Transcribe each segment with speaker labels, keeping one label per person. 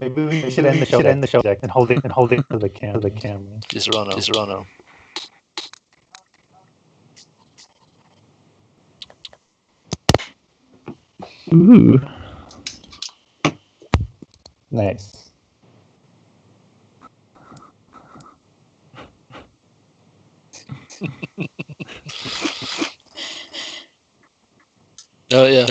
Speaker 1: Maybe we should end the show and hold it to the camera.
Speaker 2: Disaronno.
Speaker 3: Ooh.
Speaker 1: Nice.
Speaker 2: Oh yeah.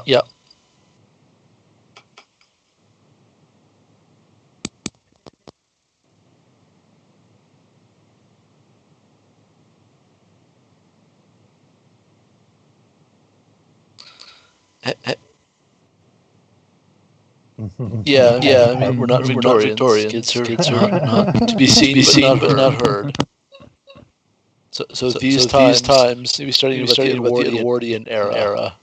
Speaker 2: Yeah. Yeah. I mean, we're not Victorians. Kids are not to be seen but not heard. So these times, maybe starting about the Edwardian era.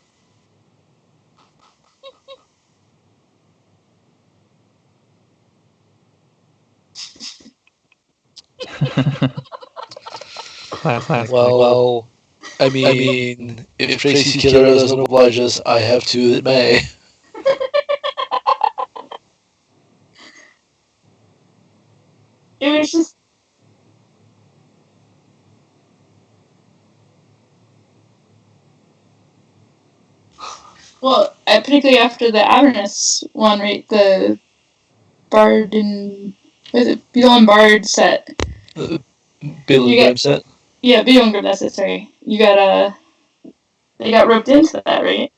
Speaker 1: Classic.
Speaker 2: Well, I mean, if Tracy's killer doesn't oblige us, I have to that may.
Speaker 4: It was just. Well, particularly after the Avernus one, right? The Bard and. Was it Beetle and Bard set?
Speaker 2: Beetle and Bard set?
Speaker 4: Yeah, Beetle and Bard, that's it, sorry. You got, they got roped into that, right?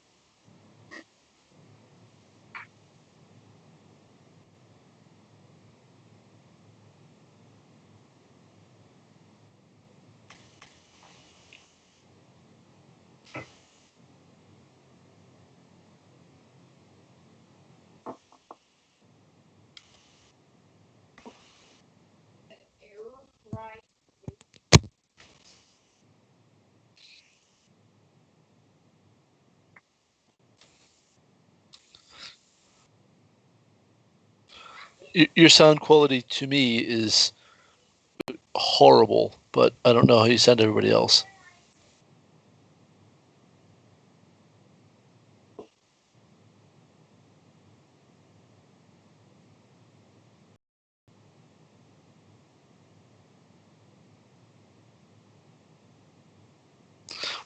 Speaker 2: Your sound quality to me is horrible, but I don't know how you sound to everybody else.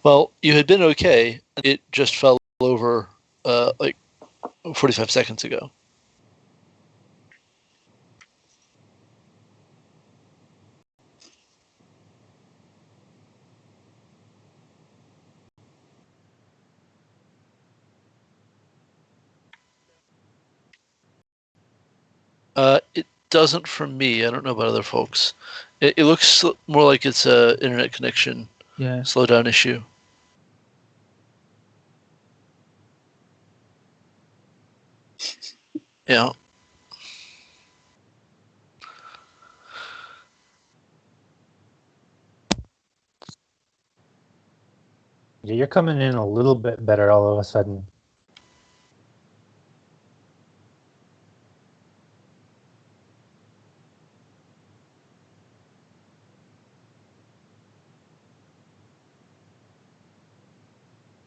Speaker 2: Well, you had been okay. It just fell over like 45 seconds ago. It doesn't for me. I don't know about other folks. It looks more like it's a internet connection slowdown issue. Yeah.
Speaker 1: Yeah, you're coming in a little bit better all of a sudden.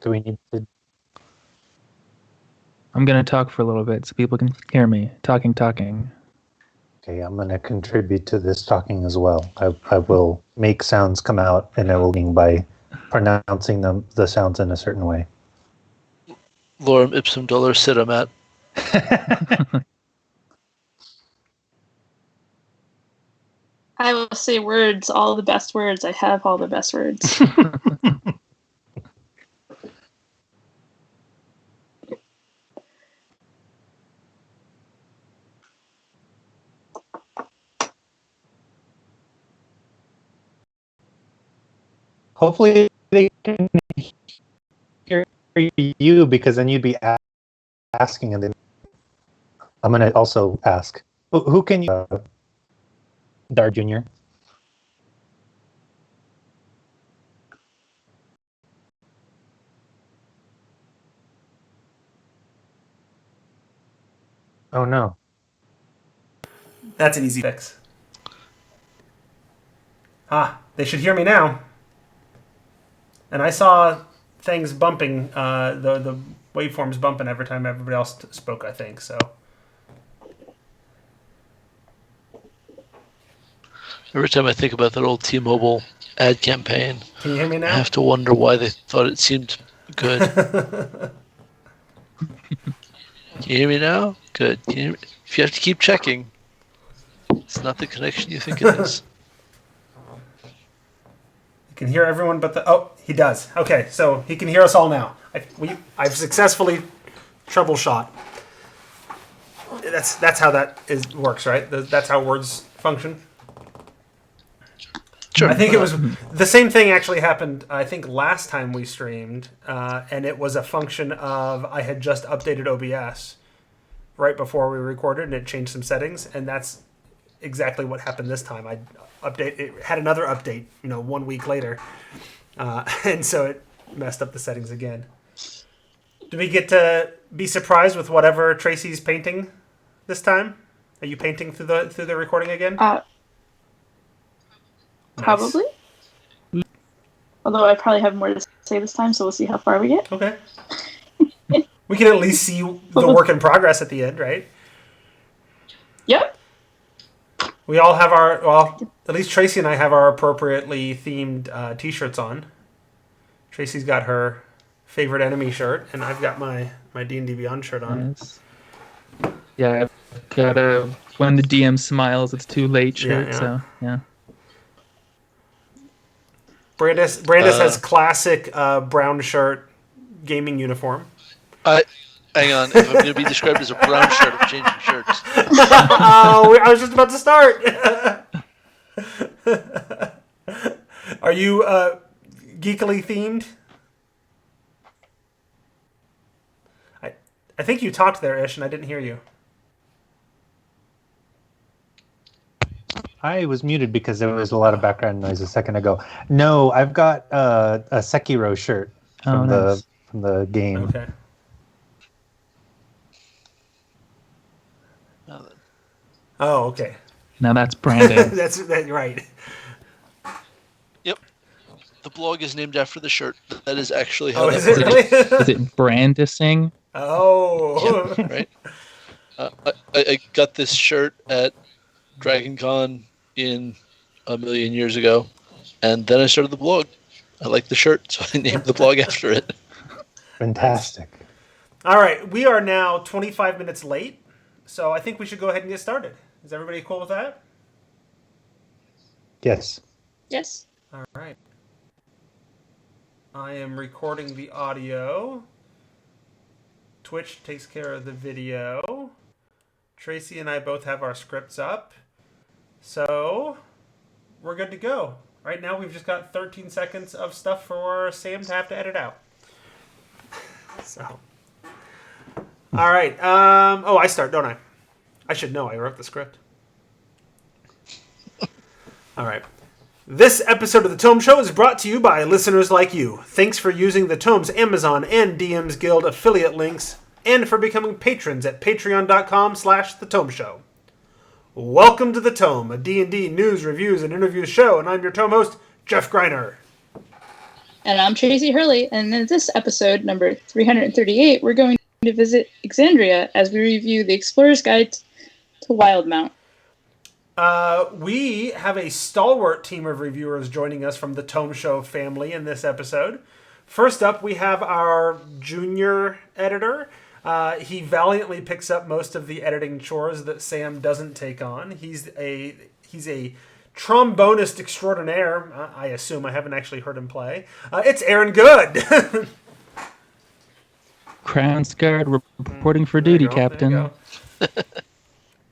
Speaker 1: Do we need to?
Speaker 3: I'm going to talk for a little bit so people can hear me. Talking.
Speaker 1: Okay, I'm going to contribute to this talking as well. I will make sounds come out, and I will be by pronouncing the sounds in a certain way.
Speaker 2: Lorem ipsum dolor sit at.
Speaker 4: I will say words, all the best words. I have all the best words.
Speaker 1: Hopefully they can hear you because then you'd be asking, and then I'm going to also ask, who can you, Dar Jr.? Oh, no.
Speaker 5: That's an easy fix. They should hear me now. And I saw things bumping, the waveforms bumping every time everybody else spoke, I think, so.
Speaker 2: Every time I think about that old T-Mobile ad campaign,
Speaker 5: Can you hear me now?
Speaker 2: I have to wonder why they thought it seemed good. Can you hear me now? Good. Can you hear me? If you have to keep checking, it's not the connection you think it is.
Speaker 5: You can hear everyone but the... Oh, he does. Okay, so he can hear us all now. I've successfully troubleshot. That's how that works, right? That's how words function?
Speaker 2: Sure.
Speaker 5: I think it was... The same thing actually happened, I think, last time we streamed, and it was a function of I had just updated OBS right before we recorded, and it changed some settings, and that's exactly what happened this time. It had another update, 1 week later, and so it messed up the settings again. Do we get to be surprised with whatever Tracy's painting this time? Are you painting through the recording again?
Speaker 4: Probably. Nice. Although I probably have more to say this time, so we'll see how far we get.
Speaker 5: Okay. We can at least see the work in progress at the end, right?
Speaker 4: Yep.
Speaker 5: We all have at least Tracy and I have our appropriately themed t-shirts on. Tracy's got her favorite enemy shirt, and I've got my D&D Beyond shirt on.
Speaker 3: Yes. Yeah, I've got a when the DM smiles, it's too late shirt, so yeah.
Speaker 5: Brandis has classic brown shirt gaming uniform.
Speaker 2: Hang on. If I'm going to be described as a brown shirt, I'm changing shirts.
Speaker 5: Oh, I was just about to start. Are you geekily themed? I think you talked there, Ish, and I didn't hear you.
Speaker 1: I was muted because there was a lot of background noise a second ago. No, I've got a Sekiro shirt from the game.
Speaker 5: Okay. Oh, okay.
Speaker 3: Now that's branding.
Speaker 5: That's right.
Speaker 2: Yep. The blog is named after the shirt. That is actually how
Speaker 5: is it really?
Speaker 3: Is it brandising?
Speaker 5: Oh.
Speaker 2: Yeah, right. I got this shirt at Dragon Con in a million years ago, and then I started the blog. I like the shirt, so I named the blog after it.
Speaker 1: Fantastic.
Speaker 5: All right, we are now 25 minutes late, so I think we should go ahead and get started. Is everybody cool with that?
Speaker 1: Yes.
Speaker 4: Yes.
Speaker 5: All right. I am recording the audio. Twitch takes care of the video. Tracy and I both have our scripts up. So, we're good to go. Right now, we've just got 13 seconds of stuff for Sam to have to edit out. So. All right. I start, don't I? I should know. I wrote the script. All right. This episode of The Tome Show is brought to you by listeners like you. Thanks for using the Tome's Amazon and DM's Guild affiliate links and for becoming patrons at patreon.com/The Tome Show. Welcome to The Tome, a D&D news, reviews, and interviews show, and I'm your Tome host, Jeff Greiner.
Speaker 4: And I'm Tracy Hurley, and in this episode, number 338, we're going to visit Exandria as we review The Explorer's Guide to Wildemount.
Speaker 5: We have a stalwart team of reviewers joining us from the Tome Show family in this episode. First up, we have our junior editor. He valiantly picks up most of the editing chores that Sam doesn't take on. He's a trombonist extraordinaire. I assume. I haven't actually heard him play. It's Aaron Good.
Speaker 3: Crown's Guard reporting for duty, Captain.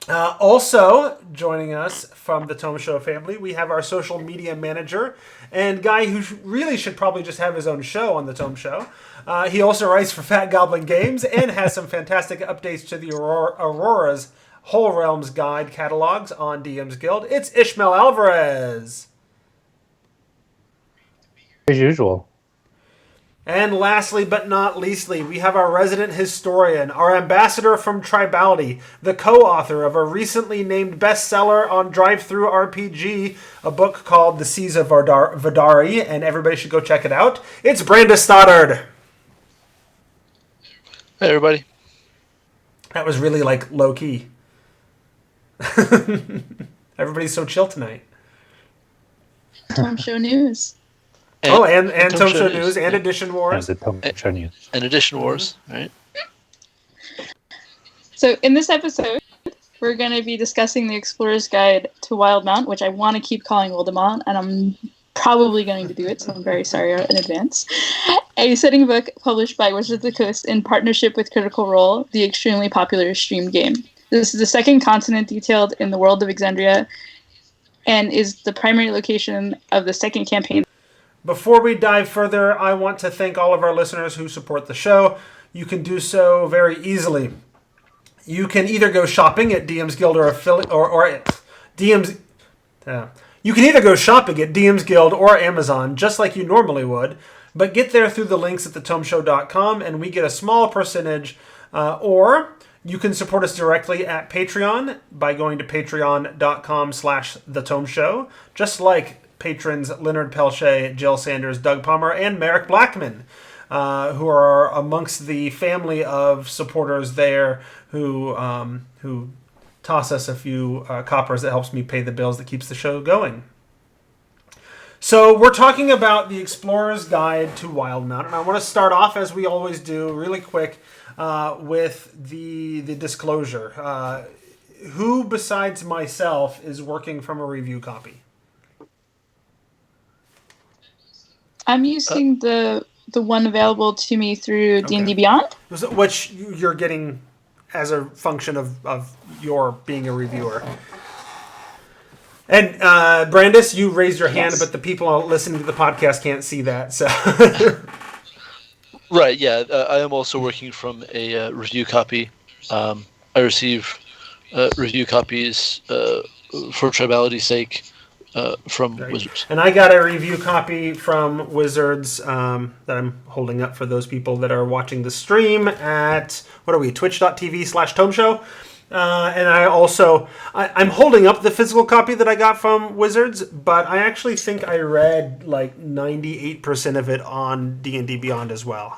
Speaker 5: Also joining us from the Tome Show family, we have our social media manager and guy who really should probably just have his own show on the Tome Show. He also writes for Fat Goblin Games and has some fantastic updates to the Aurora's Whole Realms Guide catalogs on DM's Guild. It's Ishmael Alvarez.
Speaker 1: As usual.
Speaker 5: And lastly, but not leastly, we have our resident historian, our ambassador from Tribality, the co-author of a recently named bestseller on Drive-Thru RPG, a book called The Seas of Vidari, and everybody should go check it out. It's Brandis Stoddard.
Speaker 2: Hey, everybody.
Speaker 5: That was really, like, low-key. Everybody's so chill tonight.
Speaker 4: Tome Show News.
Speaker 5: And Tome Show News and Edition Wars.
Speaker 1: And the Tome Show News.
Speaker 2: And Edition Wars, right?
Speaker 4: So in this episode, we're going to be discussing the Explorer's Guide to Wildemount, which I want to keep calling Wildemount, and I'm probably going to do it, so I'm very sorry in advance. A setting book published by Wizards of the Coast in partnership with Critical Role, the extremely popular stream game. This is the second continent detailed in the world of Exandria and is the primary location of the second campaign.
Speaker 5: Before we dive further, I want to thank all of our listeners who support the show. You can do so very easily. You can either go shopping at DM's Guild or DM's. You can either go shopping at DM's Guild or Amazon, just like you normally would, but get there through the links at thetomeshow.com, and we get a small percentage. Or you can support us directly at Patreon by going to patreon.com/thetomeshow, just like patrons Leonard Pelche, Jill Sanders, Doug Palmer, and Merrick Blackman, who are amongst the family of supporters there who toss us a few coppers that helps me pay the bills that keeps the show going. So we're talking about the Explorer's Guide to Wildemount, and I want to start off, as we always do, really quick with the disclosure. Who besides myself is working from a review copy?
Speaker 4: I'm using the one available to me through D&D Beyond.
Speaker 5: Which you're getting as a function of your being a reviewer. And Brandis, you raised your hand, but the people listening to the podcast can't see that. So,
Speaker 2: Right, yeah. I am also working from a review copy. I receive review copies for tribality's sake from Wizards.
Speaker 5: And I got a review copy from Wizards that I'm holding up for those people that are watching the stream at, what are we, twitch.tv/Tome Show. And I'm holding up the physical copy that I got from Wizards, but I actually think I read like 98% of it on D&D Beyond as well.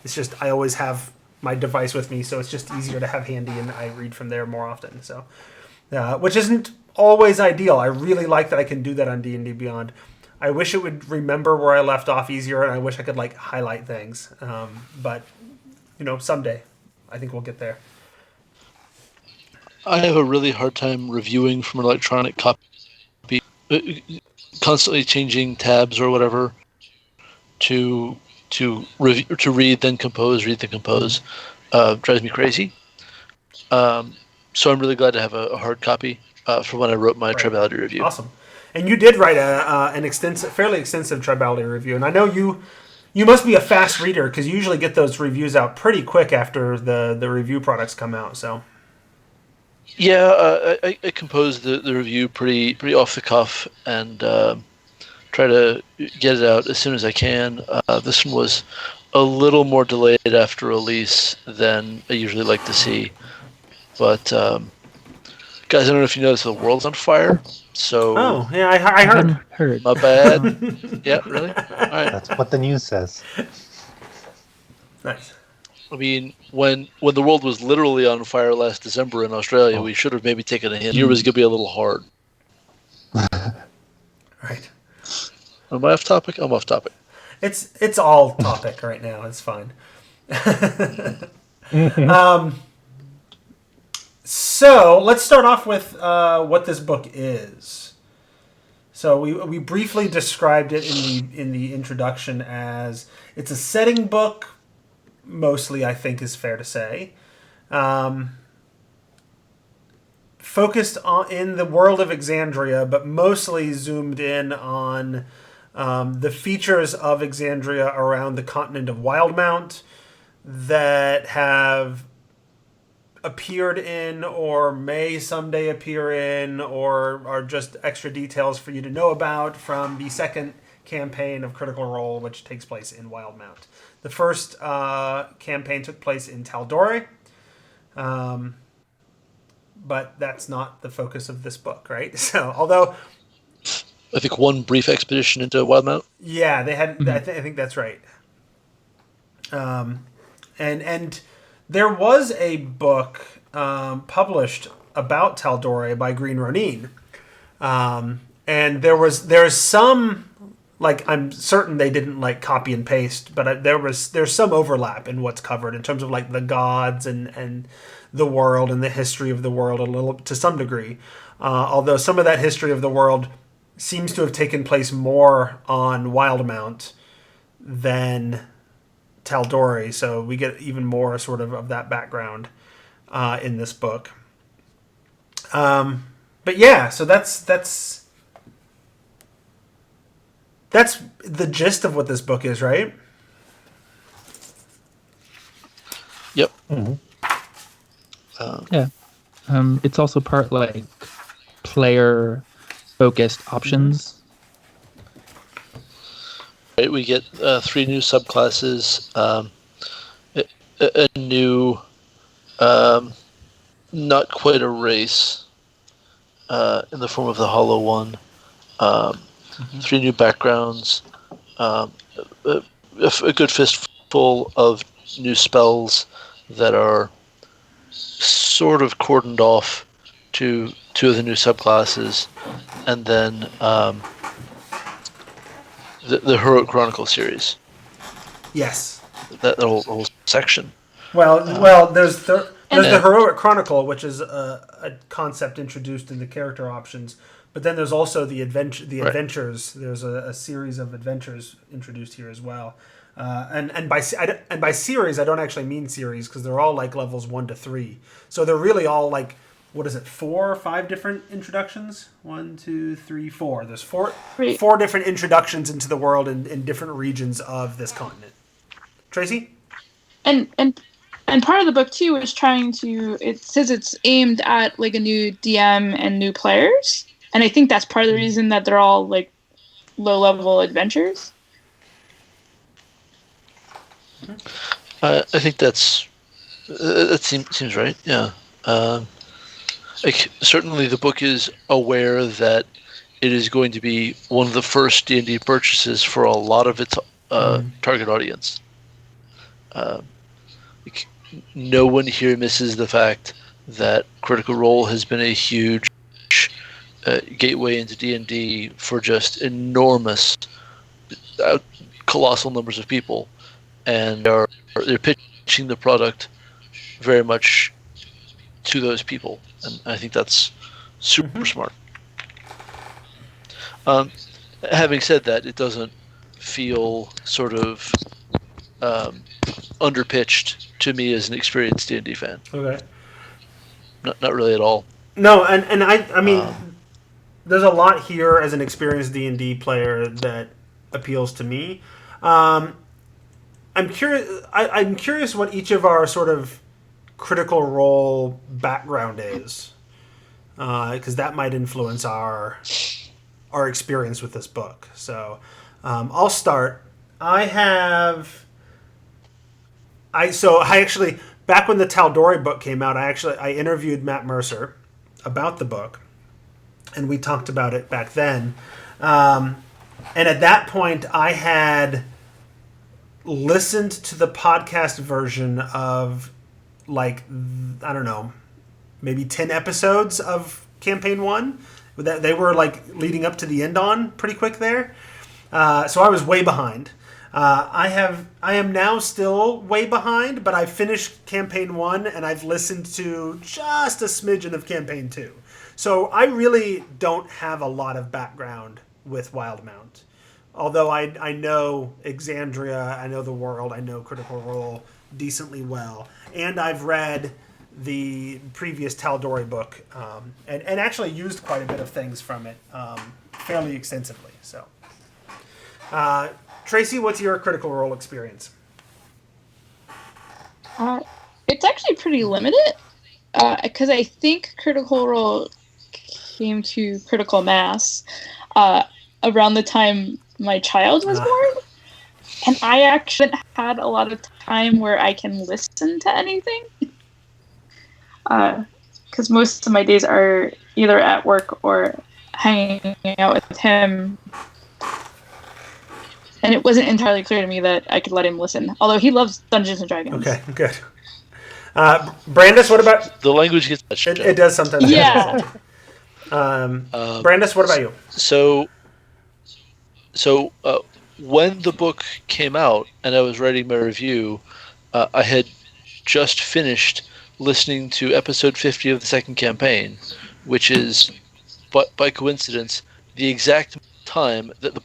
Speaker 5: It's just, I always have my device with me, so it's just easier to have handy, and I read from there more often. So, which isn't always ideal. I really like that I can do that on D&D Beyond. I wish it would remember where I left off easier, and I wish I could like highlight things. But, someday I think we'll get there.
Speaker 2: I have a really hard time reviewing from an electronic copy, constantly changing tabs or whatever to read then compose, read then compose. Drives me crazy. So I'm really glad to have a hard copy for when I wrote my Tribality review.
Speaker 5: Awesome. And you did write an fairly extensive Tribality review, and I know you must be a fast reader because you usually get those reviews out pretty quick after the review products come out. So.
Speaker 2: Yeah, I composed the review pretty off the cuff and try to get it out as soon as I can. This one was a little more delayed after release than I usually like to see. But, guys, I don't know if you noticed the world's on fire. So.
Speaker 5: Oh, yeah, I heard.
Speaker 2: My bad. Yeah, really? All right.
Speaker 1: That's what the news says.
Speaker 5: Nice.
Speaker 2: I mean, when the world was literally on fire last December in Australia, we should have maybe taken a hint. The year was going to be a little hard.
Speaker 5: Right.
Speaker 2: Am I off topic? I'm off topic.
Speaker 5: It's all topic right now. It's fine. So let's start off with what this book is. So we briefly described it in the introduction as it's a setting book. Mostly, I think, is fair to say. focused in the world of Exandria, but mostly zoomed in on the features of Exandria around the continent of Wildemount that have appeared in or may someday appear in or are just extra details for you to know about from the second campaign of Critical Role, which takes place in Wildemount. The first campaign took place in Tal'Dorei, but that's not the focus of this book, right? So, although
Speaker 2: I think one brief expedition into Wildemount.
Speaker 5: yeah, they had. I think that's right. And there was a book published about Tal'Dorei by Green Ronin, and there's some, like, I'm certain they didn't like copy and paste, but there's some overlap in what's covered in terms of like the gods and the world and the history of the world a little to some degree, although some of that history of the world seems to have taken place more on Wildemount than Tal'Dorei, so we get even more sort of that background in this book. But yeah, so that's the gist of what this book is, right?
Speaker 2: Yep.
Speaker 1: Mhm.
Speaker 3: Yeah. It's also part like player focused options.
Speaker 2: Right, we get 3 new subclasses, a new, not quite a race, in the form of the Hollow One, 3 new backgrounds, a good fistful of new spells that are sort of cordoned off to 2 of the new subclasses, and then the Heroic Chronicle series.
Speaker 5: Yes.
Speaker 2: That whole section.
Speaker 5: Well, there's the
Speaker 4: And-
Speaker 5: Heroic Chronicle, which is a concept introduced in the character options, but then there's also the
Speaker 2: Right.
Speaker 5: adventures. There's a series of adventures introduced here as well. And by series, I don't actually mean series because they're all like levels 1 to 3. So they're really all like, what is it, 4 or 5 different introductions? 1, 2, 3, 4. There's four
Speaker 4: Right.
Speaker 5: different introductions into the world in different regions of this continent. Tracy?
Speaker 4: And part of the book too is trying to. It says it's aimed at like a new DM and new players, and I think that's part of the reason that they're all like low level adventures.
Speaker 2: I think that seems right. Yeah. Like, certainly, the book is aware that it is going to be one of the first D&D purchases for a lot of its target audience. Like, no one here misses the fact that Critical Role has been a huge gateway into D&D for just enormous, colossal numbers of people, and they're pitching the product very much to those people, and I think that's super smart. Having said that, it doesn't feel sort of underpitched to me as an experienced D&D fan.
Speaker 5: Okay.
Speaker 2: Not really at all.
Speaker 5: No, and I mean, there's a lot here as an experienced D&D player that appeals to me. I'm curious. I'm curious what each of our sort of Critical Role background is, because that might influence our experience with this book. So I'll start. I actually, back when the Tal'Dorei book came out, I interviewed Matt Mercer about the book, and we talked about it back then. And at that point, I had listened to the podcast version of, like, I don't know, maybe 10 episodes of Campaign 1 that they were like leading up to the end on pretty quick there. So I was way behind. I am now still way behind, but I finished Campaign 1 and I've listened to just a smidgen of Campaign 2. So I really don't have a lot of background with Wildemount. Although I know Exandria, I know the world, I know Critical Role decently well. And I've read the previous Tal'Dorei book, and actually used quite a bit of things from it fairly extensively. So, Tracy, what's your Critical Role experience?
Speaker 4: It's actually pretty limited because I think Critical Role came to critical mass around the time my child was born. And I actually haven't had a lot of time where I can listen to anything. Because most of my days are either at work or hanging out with him. And it wasn't entirely clear to me that I could let him listen. Although he loves Dungeons & Dragons.
Speaker 5: Okay, good. Brandis, what about...
Speaker 2: The language gets touched.
Speaker 5: It does sometimes.
Speaker 4: Yeah.
Speaker 5: Brandis, what about you?
Speaker 2: So when the book came out and I was writing my review, I had just finished listening to episode 50 of the second campaign, which is, but by coincidence, the exact time that the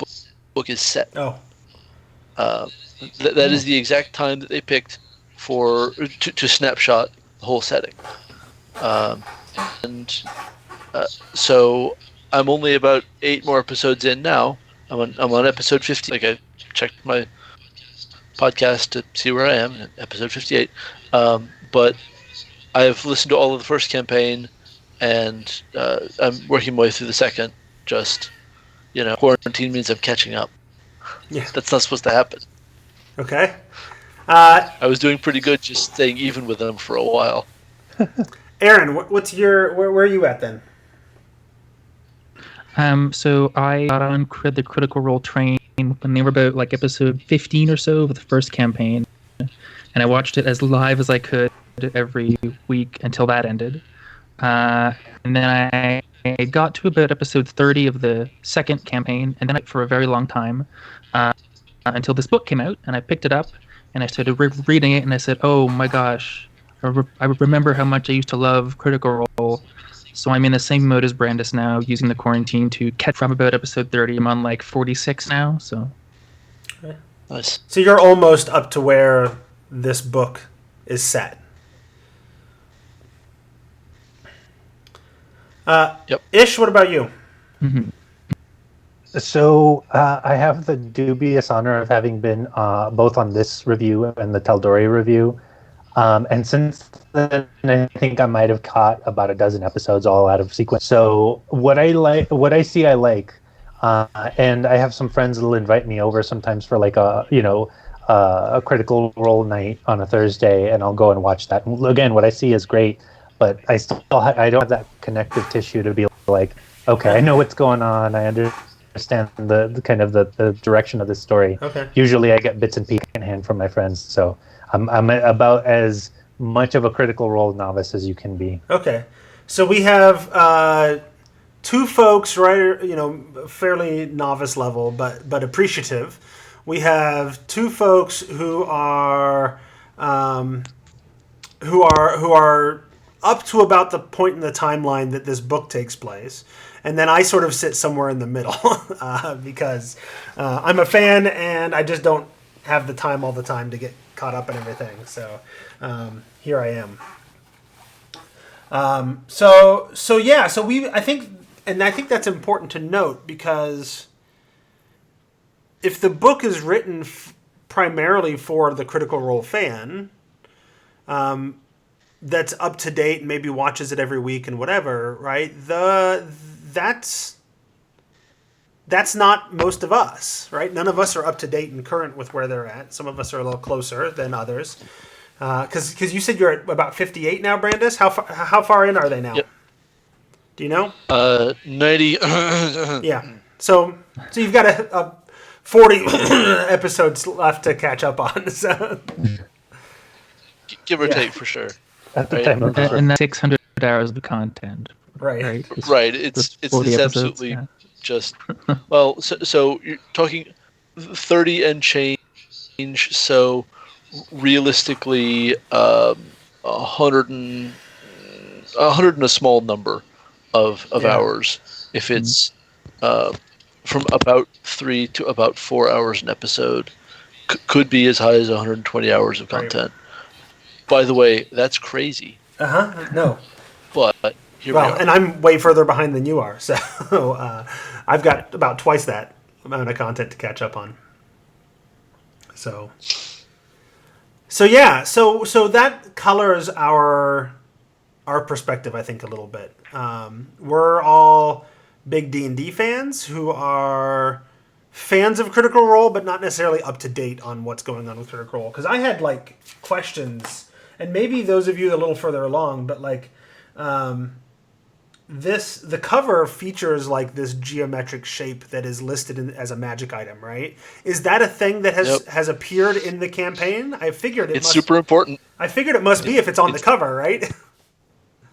Speaker 2: book is set.
Speaker 5: Oh.
Speaker 2: That is the exact time that they picked to snapshot the whole setting. So I'm only about 8 more episodes in now. I'm on episode 50. Like, I checked my podcast to see where I am at episode 58. But I've listened to all of the first campaign, and I'm working my way through the second. Just, quarantine means I'm catching up.
Speaker 5: Yeah.
Speaker 2: That's not supposed to happen.
Speaker 5: Okay.
Speaker 2: I was doing pretty good just staying even with them for a while.
Speaker 5: Aaron, what's your... Where are you at then?
Speaker 3: So I got on the Critical Role train when they were about like episode 15 or so of the first campaign, and I watched it as live as I could every week until that ended. And then I got to about episode 30 of the second campaign, and then for a very long time until this book came out, and I picked it up and I started reading it, and I said, "Oh my gosh, I remember how much I used to love Critical Role." So I'm in the same mode as Brandis now, using the quarantine to catch from about episode 30. I'm on like 46 now, so.
Speaker 5: Okay.
Speaker 2: Nice.
Speaker 5: So you're almost up to where this book is set.
Speaker 2: Yep.
Speaker 5: Ish, what about you?
Speaker 3: Mm-hmm.
Speaker 1: So I have the dubious honor of having been both on this review and the Tal'Dorei review. And since then, I think I might have caught about a dozen episodes all out of sequence. So what I see, I like. And I have some friends that'll invite me over sometimes for like a Critical Role night on a Thursday, and I'll go and watch that. And again, what I see is great, but I don't have that connective tissue to be like, okay, I know what's going on. I understand the kind of the direction of the story.
Speaker 5: Okay.
Speaker 1: Usually, I get bits and pieces in hand from my friends, so I'm about as much of a Critical Role novice as you can be.
Speaker 5: Okay. So we have two folks, right? Fairly novice level, but appreciative. We have two folks who are up to about the point in the timeline that this book takes place. And then I sort of sit somewhere in the middle because I'm a fan and I just don't have the time all the time to get caught up in everything. So here I am. So I think that's important to note, because if the book is written primarily for the Critical Role fan, that's up to date and maybe watches it every week and whatever, right? That's not most of us, right? None of us are up to date and current with where they're at. Some of us are a little closer than others. Because you said you're at about 58 now, Brandis. How far in are they now?
Speaker 2: Yep.
Speaker 5: Do you know?
Speaker 2: 90.
Speaker 5: Yeah. So you've got a 40 episodes left to catch up on. So.
Speaker 2: Give or take, for sure.
Speaker 1: At the time of
Speaker 3: And that's 600 hours of content.
Speaker 5: Right.
Speaker 2: Right. It's
Speaker 3: 40 episodes,
Speaker 2: absolutely
Speaker 3: yeah.
Speaker 2: just, well, so you're talking 30 and change, so realistically 100 and a small number of hours, if it's from about 3 to about 4 hours an episode. Could be as high as 120 hours of content. By the way, that's crazy.
Speaker 5: No.
Speaker 2: but here we
Speaker 5: Well,
Speaker 2: are.
Speaker 5: and I'm way further behind than you are, so I've got about twice that amount of content to catch up on. So yeah, so that colors our perspective, I think, a little bit. We're all big D&D fans who are fans of Critical Role, but not necessarily up to date on what's going on with Critical Role. Because I had like questions, and maybe those of you a little further along, but like the cover features like this geometric shape that is listed as a magic item, right? Is that a thing that has appeared in the campaign? I figured
Speaker 2: it's super important.
Speaker 5: I figured it must be if it's on the cover, right?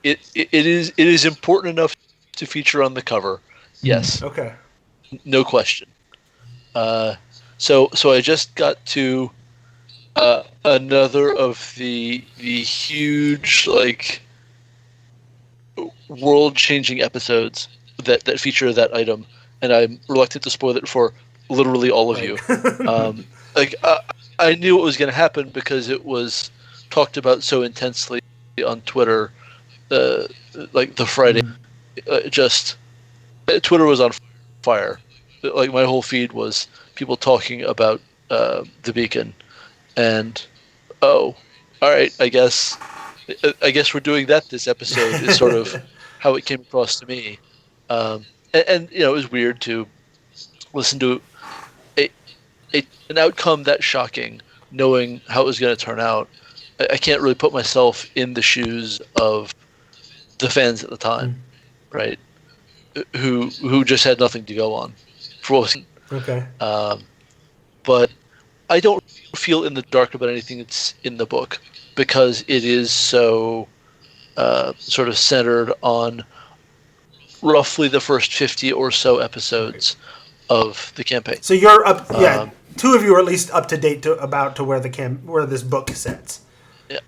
Speaker 2: It is important enough to feature on the cover. Yes.
Speaker 5: Okay.
Speaker 2: No question. So I just got to another of the huge like world-changing episodes that feature that item, and I'm reluctant to spoil it for literally all of you. I knew it was going to happen because it was talked about so intensely on Twitter. Like the Friday, Twitter was on fire. Like my whole feed was people talking about the beacon, and all right, I guess we're doing that this episode is sort of how it came across to me, and it was weird to listen to an outcome that shocking, knowing how it was going to turn out. I can't really put myself in the shoes of the fans at the time, right? Who just had nothing to go on.
Speaker 5: Okay.
Speaker 2: But I don't feel in the dark about anything that's in the book because it is so sort of centered on roughly the first 50 or so episodes of the campaign.
Speaker 5: So you're up. Yeah, two of you are at least up to date to where where this book sits.
Speaker 2: Yeah.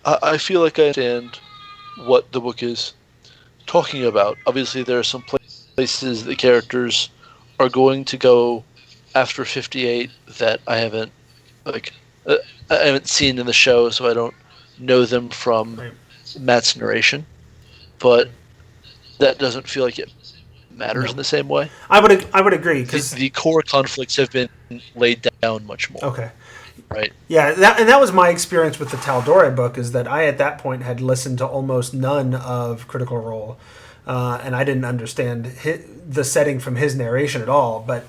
Speaker 2: I feel like I understand what the book is talking about. Obviously, there are some places the characters are going to go after 58 that I haven't seen in the show, so I don't know them from Matt's narration. But that doesn't feel like it matters in the same way.
Speaker 5: I would agree because
Speaker 2: the core conflicts have been laid down much more.
Speaker 5: Okay.
Speaker 2: Right.
Speaker 5: Yeah, that was my experience with the Tal'Dorei book, is that I at that point had listened to almost none of Critical Role, and I didn't understand the setting from his narration at all. But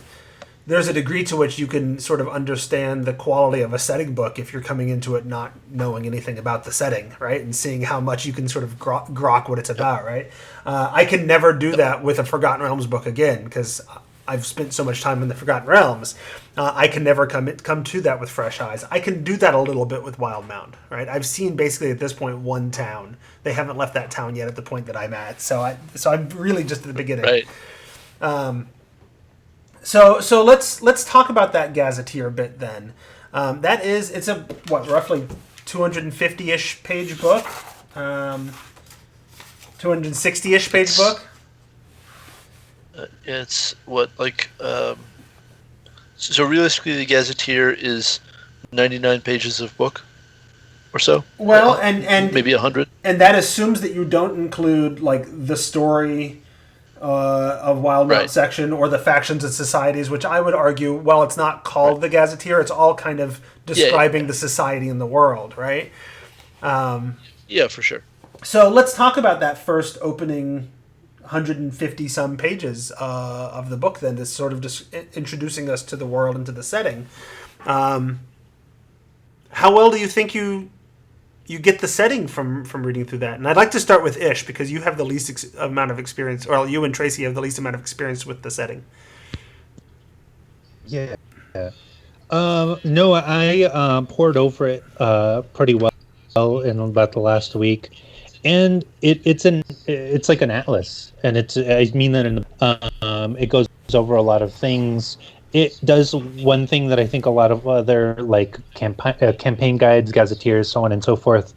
Speaker 5: there's a degree to which you can sort of understand the quality of a setting book if you're coming into it not knowing anything about the setting, right? And seeing how much you can sort of grok what it's about, right? I can never do that with a Forgotten Realms book again because I've spent so much time in the Forgotten Realms. I can never come to that with fresh eyes. I can do that a little bit with Wildemount, right? I've seen basically at this point one town. They haven't left that town yet at the point that I'm at. So I'm really just at the beginning.
Speaker 2: Right.
Speaker 5: So let's talk about that gazetteer bit then. It's a roughly 250-ish page book, 260-ish page book.
Speaker 2: It's so realistically the gazetteer is 99 pages of book or so.
Speaker 5: Well, and
Speaker 2: maybe 100.
Speaker 5: And that assumes that you don't include like the story of Wildemount section or the factions and societies, which I would argue, while it's not called the gazetteer, it's all kind of describing the society in the world, right?
Speaker 2: Yeah, for sure.
Speaker 5: So let's talk about that first opening 150 some pages of the book then, that's sort of just introducing us to the world and to the setting. How well do you think you get the setting from reading through that? And I'd like to start with Ish because you have the least amount of experience, or you and Tracy have the least amount of experience with the setting.
Speaker 1: Yeah. No, I poured over it pretty well in about the last week. And it's like an atlas, and I mean that it goes over a lot of things. It does one thing that I think a lot of other like campaign guides, gazetteers, so on and so forth,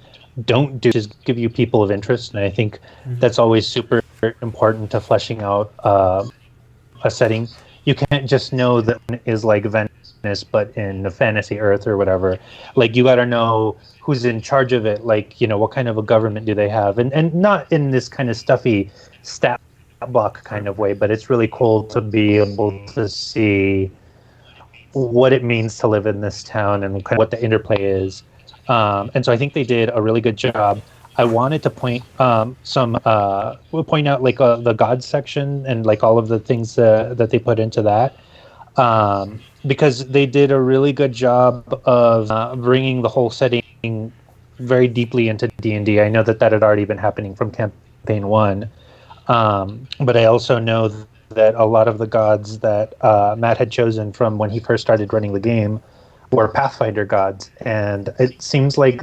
Speaker 1: don't do, is give you people of interest, and I think that's always super important to fleshing out a setting. You can't just know that one is like Venice but in a fantasy Earth or whatever. Like, you got to know who's in charge of it. Like, what kind of a government do they have? And not in this kind of stuffy stat block kind of way, but it's really cool to be able to see what it means to live in this town and kind of what the interplay is. And so I think they did a really good job. I wanted to point point out like the God section and like all of the things that they put into that, because they did a really good job of bringing the whole setting very deeply into D&D. I know that had already been happening from campaign 1, but I also know that a lot of the gods that Matt had chosen from when he first started running the game were Pathfinder gods, and it seems like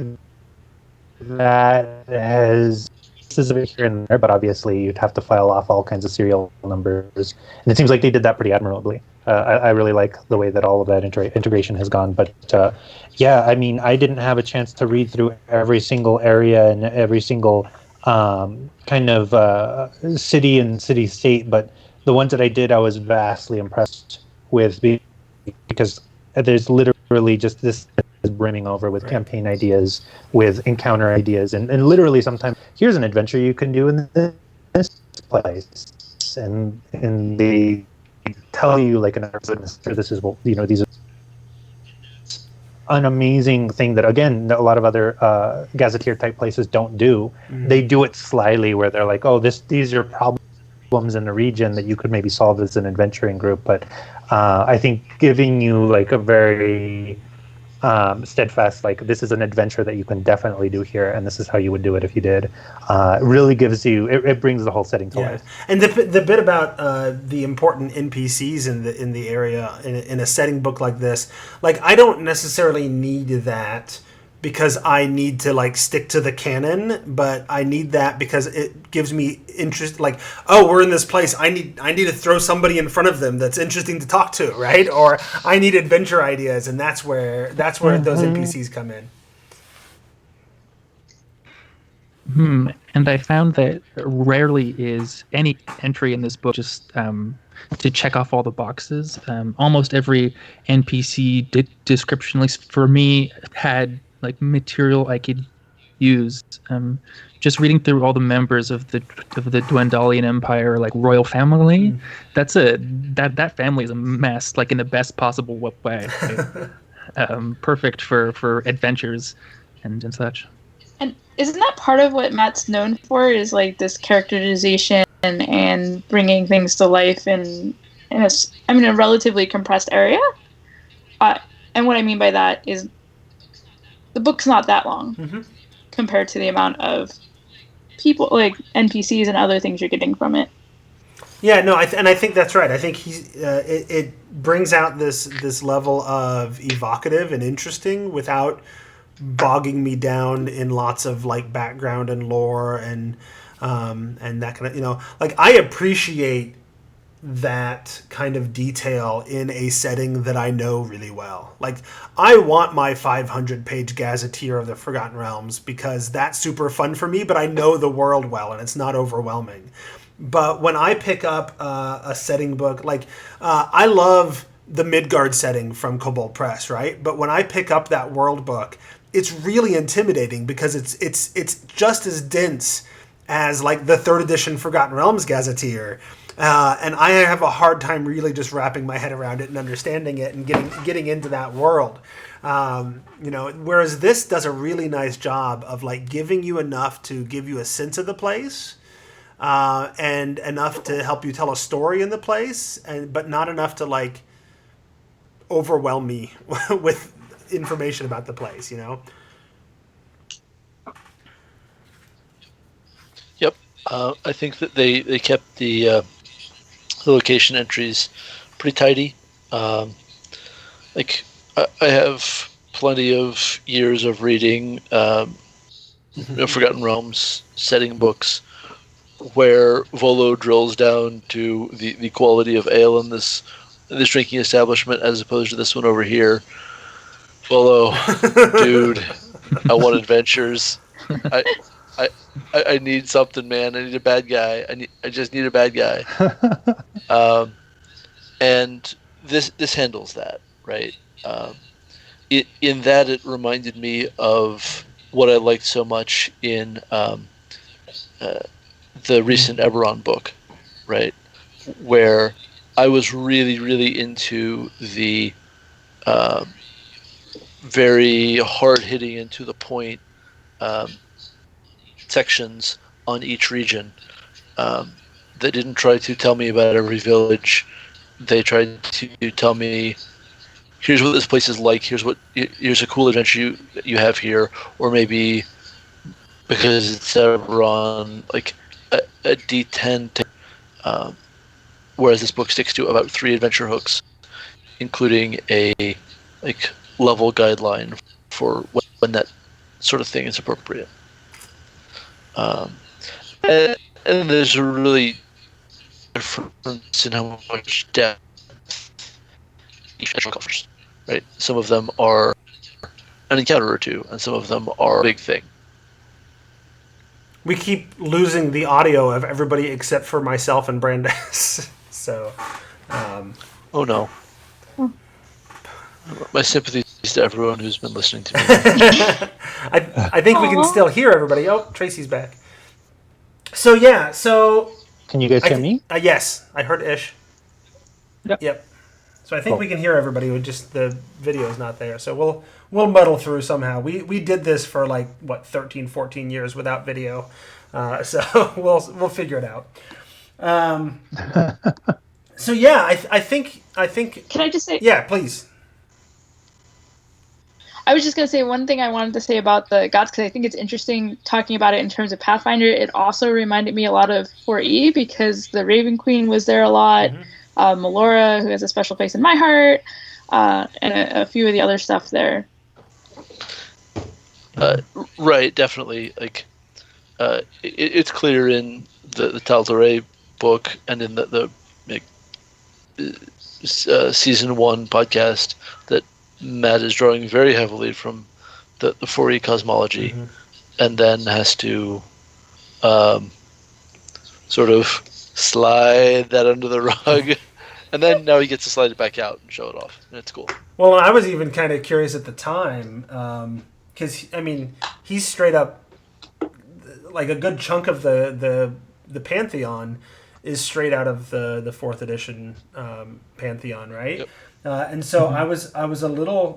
Speaker 1: that has pieces of it here and there, but obviously you'd have to file off all kinds of serial numbers, and it seems like they did that pretty admirably. I really like the way that all of that integration has gone. But yeah, I mean, I didn't have a chance to read through every single area and every single kind of city and city-state, but the ones that I did, I was vastly impressed with, because there's literally just this is brimming over with campaign ideas, with encounter ideas, and literally sometimes here's an adventure you can do in this place, and they tell you like an episode, this is what these are an amazing thing that again a lot of other gazetteer type places don't do. They do it slyly, where they're like, oh, these are problems in the region that you could maybe solve as an adventuring group, but I think giving you like a very steadfast, like, this is an adventure that you can definitely do here, and this is how you would do it if you did, really gives you, it brings the whole setting to life.
Speaker 5: And the bit about the important NPCs in the area in a setting book like this, like, I don't necessarily need that because I need to like stick to the canon, but I need that because it gives me interest. Like, oh, we're in this place. I need to throw somebody in front of them that's interesting to talk to, right? Or I need adventure ideas, and that's where those NPCs come in.
Speaker 3: And I found that rarely is any entry in this book just to check off all the boxes. Almost every NPC description, at least for me, had like material I could use. Just reading through all the members of the Dwendalian Empire, like royal family, that family is a mess, like in the best possible way. Perfect for adventures and such. And
Speaker 4: isn't that part of what Matt's known for, is like this characterization and bringing things to life in a relatively compressed area? And what I mean by that is the book's not that long compared to the amount of people, like NPCs and other things you're getting from it.
Speaker 5: Yeah, no, I think that's right. I think it brings out this level of evocative and interesting without bogging me down in lots of like background and lore and that kind of, like, I appreciate that kind of detail in a setting that I know really well. Like, I want my 500-page gazetteer of the Forgotten Realms because that's super fun for me, but I know the world well and it's not overwhelming. But when I pick up a setting book, like, I love the Midgard setting from Kobold Press, right? But when I pick up that world book, it's really intimidating because it's just as dense as like the 3rd edition Forgotten Realms gazetteer. And I have a hard time really just wrapping my head around it and understanding it and getting into that world. Whereas this does a really nice job of like giving you enough to give you a sense of the place, and enough to help you tell a story in the place, but not enough to like overwhelm me with information about the place,
Speaker 2: Yep. I think that they kept the location entries pretty tidy. Like, I have plenty of years of reading Forgotten Realms setting books where Volo drills down to the quality of ale in this drinking establishment as opposed to this one over here. Volo, dude, I want adventures. I need something, man. I need a bad guy. I just need a bad guy. And this handles that, right? Um, in that, it reminded me of what I liked so much in uh, the recent Eberron book, right? Where I was really, really into the um, very hard hitting and to the point um, sections on each region um, that didn't try to tell me about every village. They tried to tell me, here's what this place is like. Here's a cool adventure you have here, or maybe because it's Eberron, like a D10. Um, whereas this book sticks to about 3 adventure hooks, including a like level guideline for when that sort of thing is appropriate. Um, and, and there's a really difference in how much depth each adventure covers. Right, some of them are an encounter or two, and some of them are a big thing.
Speaker 5: We keep losing the audio of everybody except for myself and Brandes. So,
Speaker 2: Oh no. My sympathies to everyone who's been listening to me.
Speaker 5: I think we can still hear everybody. Oh, Tracy's back. So yeah, so
Speaker 1: Can you guys hear me?
Speaker 5: yes, I heard Ish.
Speaker 3: Yep.
Speaker 5: So I think
Speaker 1: Cool.
Speaker 5: we can hear everybody. With just the video is not there. So we'll muddle through somehow. We did this for like what 13, 14 years without video. So we'll figure it out. So yeah, I think
Speaker 4: Can I just say?
Speaker 5: yeah, please.
Speaker 4: I was just going to say one thing I wanted to say about the gods, because I think it's interesting talking about it in terms of Pathfinder. It also reminded me a lot of 4E because the Raven Queen was there a lot. Melora, who has a special place in my heart, and a few of the other stuff there.
Speaker 2: Right, definitely. Like, it's clear in the Tal'Dorei book and in the like, season 1 podcast that Matt is drawing very heavily from the 4E cosmology, and then has to sort of slide that under the rug, and then now he gets to slide it back out and show it off, and it's cool.
Speaker 5: Well, I was even kind of curious at the time because I mean he's straight up like a good chunk of the Pantheon is straight out of the 4th edition Pantheon, right?
Speaker 2: Yep.
Speaker 5: And so I was a little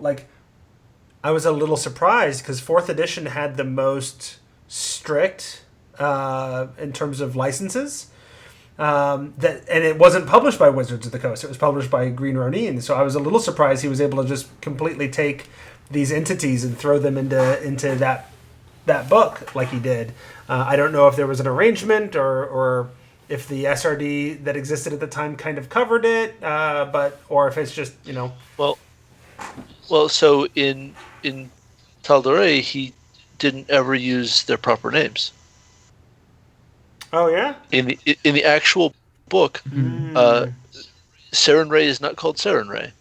Speaker 5: surprised because 4th edition had the most strict in terms of licenses. And it wasn't published by Wizards of the Coast. It was published by Green Ronin. So I was a little surprised he was able to just completely take these entities and throw them into that book like he did. I don't know if there was an arrangement or if the SRD that existed at the time kind of covered it, or if it's just
Speaker 2: Well, so in Tal'Dorei, he didn't ever use their proper names.
Speaker 5: Oh yeah.
Speaker 2: In the actual book, Saren Ray is not called Saren Ray.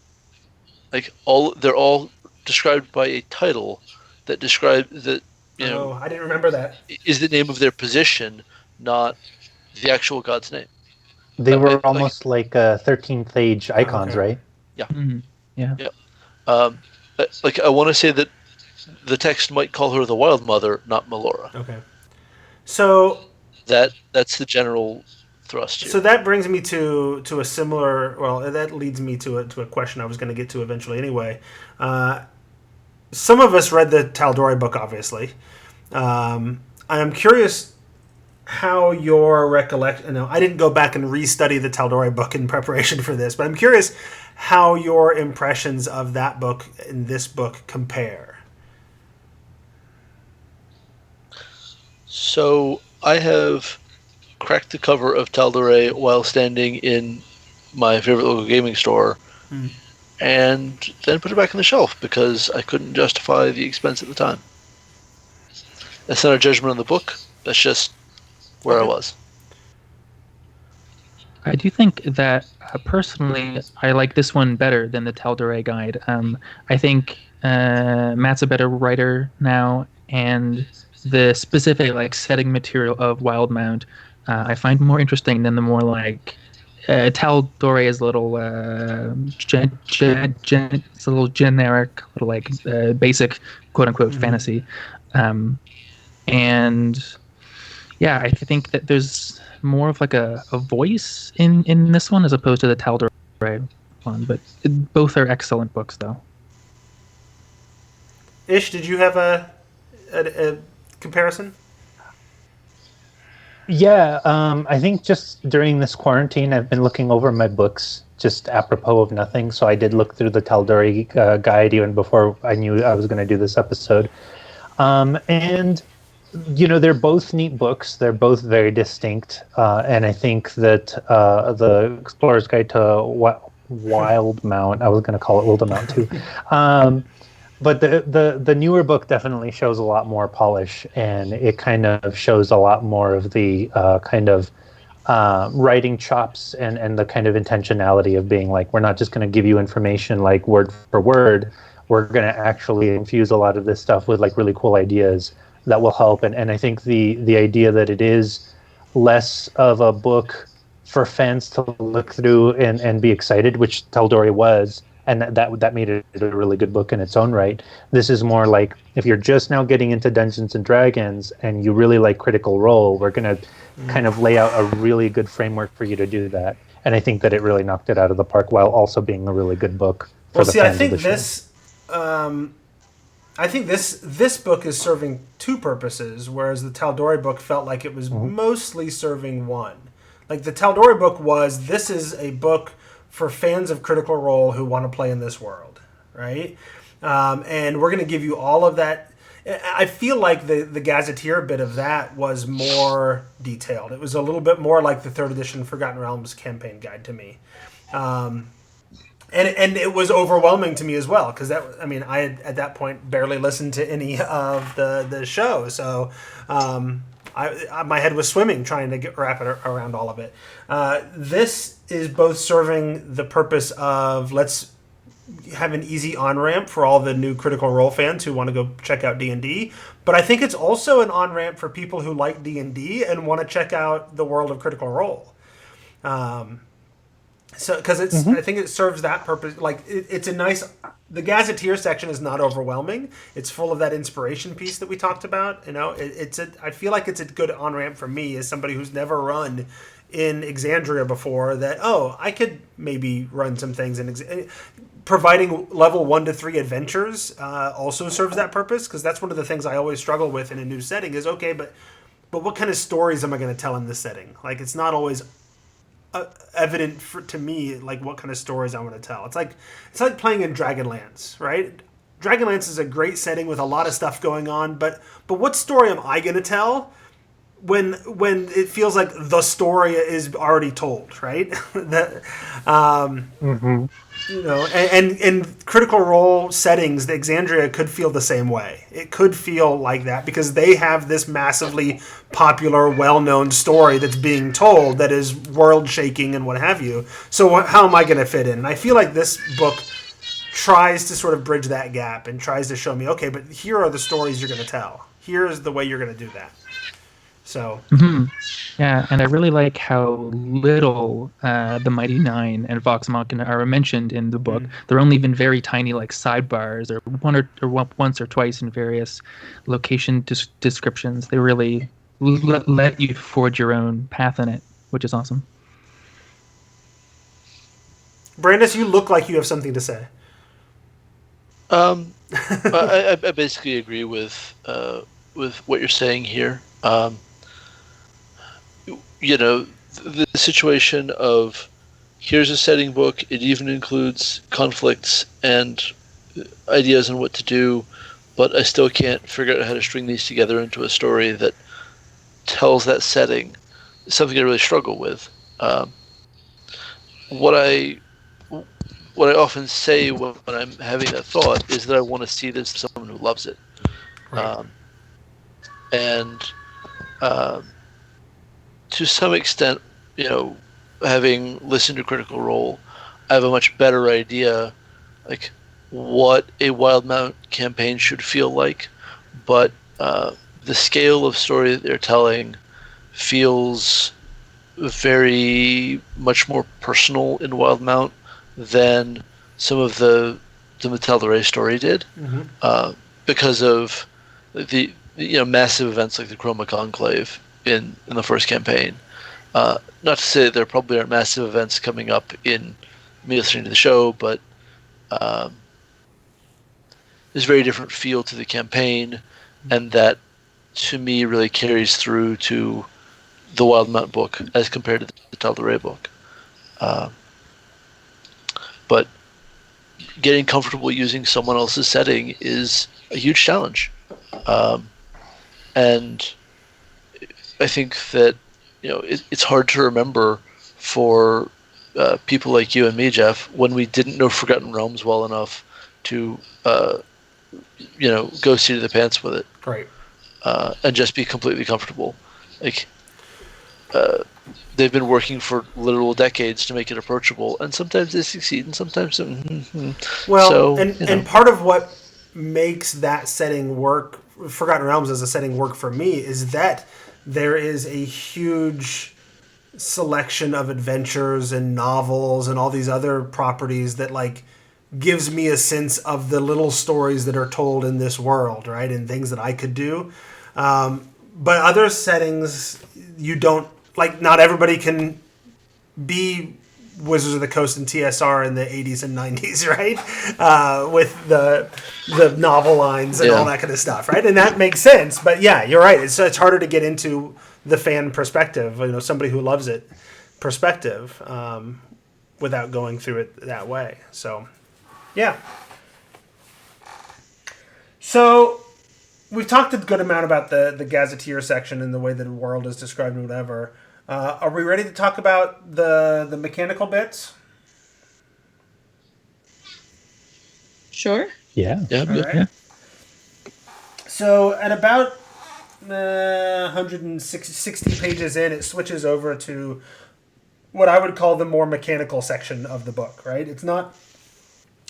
Speaker 2: Like they're all described by a title that describes that
Speaker 5: I didn't remember that.
Speaker 2: is the name of their position, not the actual god's name.
Speaker 1: They were almost like 13th age icons,
Speaker 5: okay.
Speaker 1: right?
Speaker 2: Yeah.
Speaker 3: Yeah.
Speaker 2: Like I want to say that the text might call her the Wild Mother, not Melora.
Speaker 5: Okay. So
Speaker 2: That's the general thrust here.
Speaker 5: So that brings me to a similar. Well, that leads me to a question I was going to get to eventually. Anyway, some of us read the Tal'Dorei book, obviously. I'm curious how your recollection. I didn't go back and restudy the Tal'Dorei book in preparation for this, but I'm curious how your impressions of that book and this book compare.
Speaker 2: So I have cracked the cover of Tal'Dorei while standing in my favorite local gaming store, and then put it back on the shelf because I couldn't justify the expense at the time. That's not a judgment on the book. That's just where I was.
Speaker 3: I do think that personally, I like this one better than the Tal'Dorei guide. I think Matt's a better writer now, and the specific setting material of Wildemount I find more interesting than the more Taldore is a little it's a little generic, little like basic quote unquote fantasy, and yeah, I think that there's more of like a voice in this one as opposed to the Taldore one, but both are excellent books though.
Speaker 5: Ish, did you have a comparison?
Speaker 1: Yeah, I think just during this quarantine, I've been looking over my books just apropos of nothing. So I did look through the Taldori guide even before I knew I was going to do this episode. And, they're both neat books. They're both very distinct. And I think that the Explorer's Guide to Wildemount, I was going to call it Wildemount too. But the newer book definitely shows a lot more polish, and it kind of shows a lot more of the kind of writing chops and the kind of intentionality of being like, we're not just going to give you information like word for word. We're going to actually infuse a lot of this stuff with like really cool ideas that will help. And I think the idea that it is less of a book for fans to look through and be excited, which Taldori was, and that made it a really good book in its own right. This is more like, if you're just now getting into Dungeons and Dragons and you really like Critical Role, we're going to kind of lay out a really good framework for you to do that. And I think that it really knocked it out of the park while also being a really good book for the fans of the show.
Speaker 5: I think this book is serving two purposes, whereas the Taldori book felt like it was mostly serving one. Like the Taldori book was, this is a book for fans of Critical Role who want to play in this world, right? And we're going to give you all of that. I feel like the Gazetteer bit of that was more detailed. It was a little bit more like the 3rd edition Forgotten Realms campaign guide to me. And it was overwhelming to me as well, because I had at that point barely listened to any of the show, so my head was swimming trying to wrap it around all of it. This is both serving the purpose of, let's have an easy on-ramp for all the new Critical Role fans who want to go check out D&D, but I think it's also an on-ramp for people who like D&D and want to check out the world of Critical Role. So, because I think it serves that purpose. Like, it's a nice. The Gazetteer section is not overwhelming. It's full of that inspiration piece that we talked about. I feel like it's a good on ramp for me as somebody who's never run in Exandria before. That I could maybe run some things in. Providing level 1 to 3 adventures also serves that purpose, because that's one of the things I always struggle with in a new setting. Is okay, but what kind of stories am I going to tell in this setting? Like, it's not always evident to me like what kind of stories I want to tell. It's like playing in Dragonlance, right? Dragonlance is a great setting with a lot of stuff going on, but what story am I going to tell when it feels like the story is already told, right? And Critical Role settings, the Exandria could feel the same way. It could feel like that because they have this massively popular, well-known story that's being told that is world-shaking and what have you. So how am I going to fit in? And I feel like this book tries to sort of bridge that gap and tries to show me, okay, but here are the stories you're going to tell. Here's the way you're going to do that. So,
Speaker 3: yeah, and I really like how little the Mighty Nine and Vox Machina are mentioned in the book. They're only been very tiny, like sidebars, or once or twice in various location descriptions. They really let you forge your own path in it, which is awesome.
Speaker 5: Brandis, you look like you have something to say.
Speaker 2: I basically agree with what you're saying here. The situation of here's a setting book, it even includes conflicts and ideas on what to do, but I still can't figure out how to string these together into a story that tells that setting, something I really struggle with. What I often say when I'm having that thought is that I want to see this as someone who loves it. Right. To some extent, having listened to Critical Role, I have a much better idea, like what a Wildemount campaign should feel like. But the scale of story that they're telling feels very much more personal in Wildemount than some of the Mattel the Ray story did, because of the massive events like the Chroma Conclave in the first campaign. Not to say that there probably aren't massive events coming up in me listening to the show, but there's a very different feel to the campaign, and that to me really carries through to the Wildemount book as compared to the Tal the Ray book. But getting comfortable using someone else's setting is a huge challenge, and I think that it's hard to remember for people like you and me, Jeff, when we didn't know Forgotten Realms well enough to go seat of the pants with it,
Speaker 5: Right.
Speaker 2: And just be completely comfortable. Like they've been working for literal decades to make it approachable, and sometimes they succeed, and sometimes
Speaker 5: and part of what makes that setting work, Forgotten Realms as a setting work for me, is that there is a huge selection of adventures and novels and all these other properties that gives me a sense of the little stories that are told in this world, right? And things that I could do. But other settings, you don't, not everybody can be Wizards of the Coast and TSR in the 80s and 90s, right? With the novel lines and all that kind of stuff, right? And that makes sense. But yeah, you're right. It's harder to get into the fan perspective, somebody who loves it perspective, without going through it that way. So, yeah. So we've talked a good amount about the Gazetteer section and the way that the world is described and whatever. Are we ready to talk about the mechanical bits?
Speaker 4: Sure.
Speaker 3: Yeah.
Speaker 5: Right. So at about 160 pages in, it switches over to what I would call the more mechanical section of the book, right?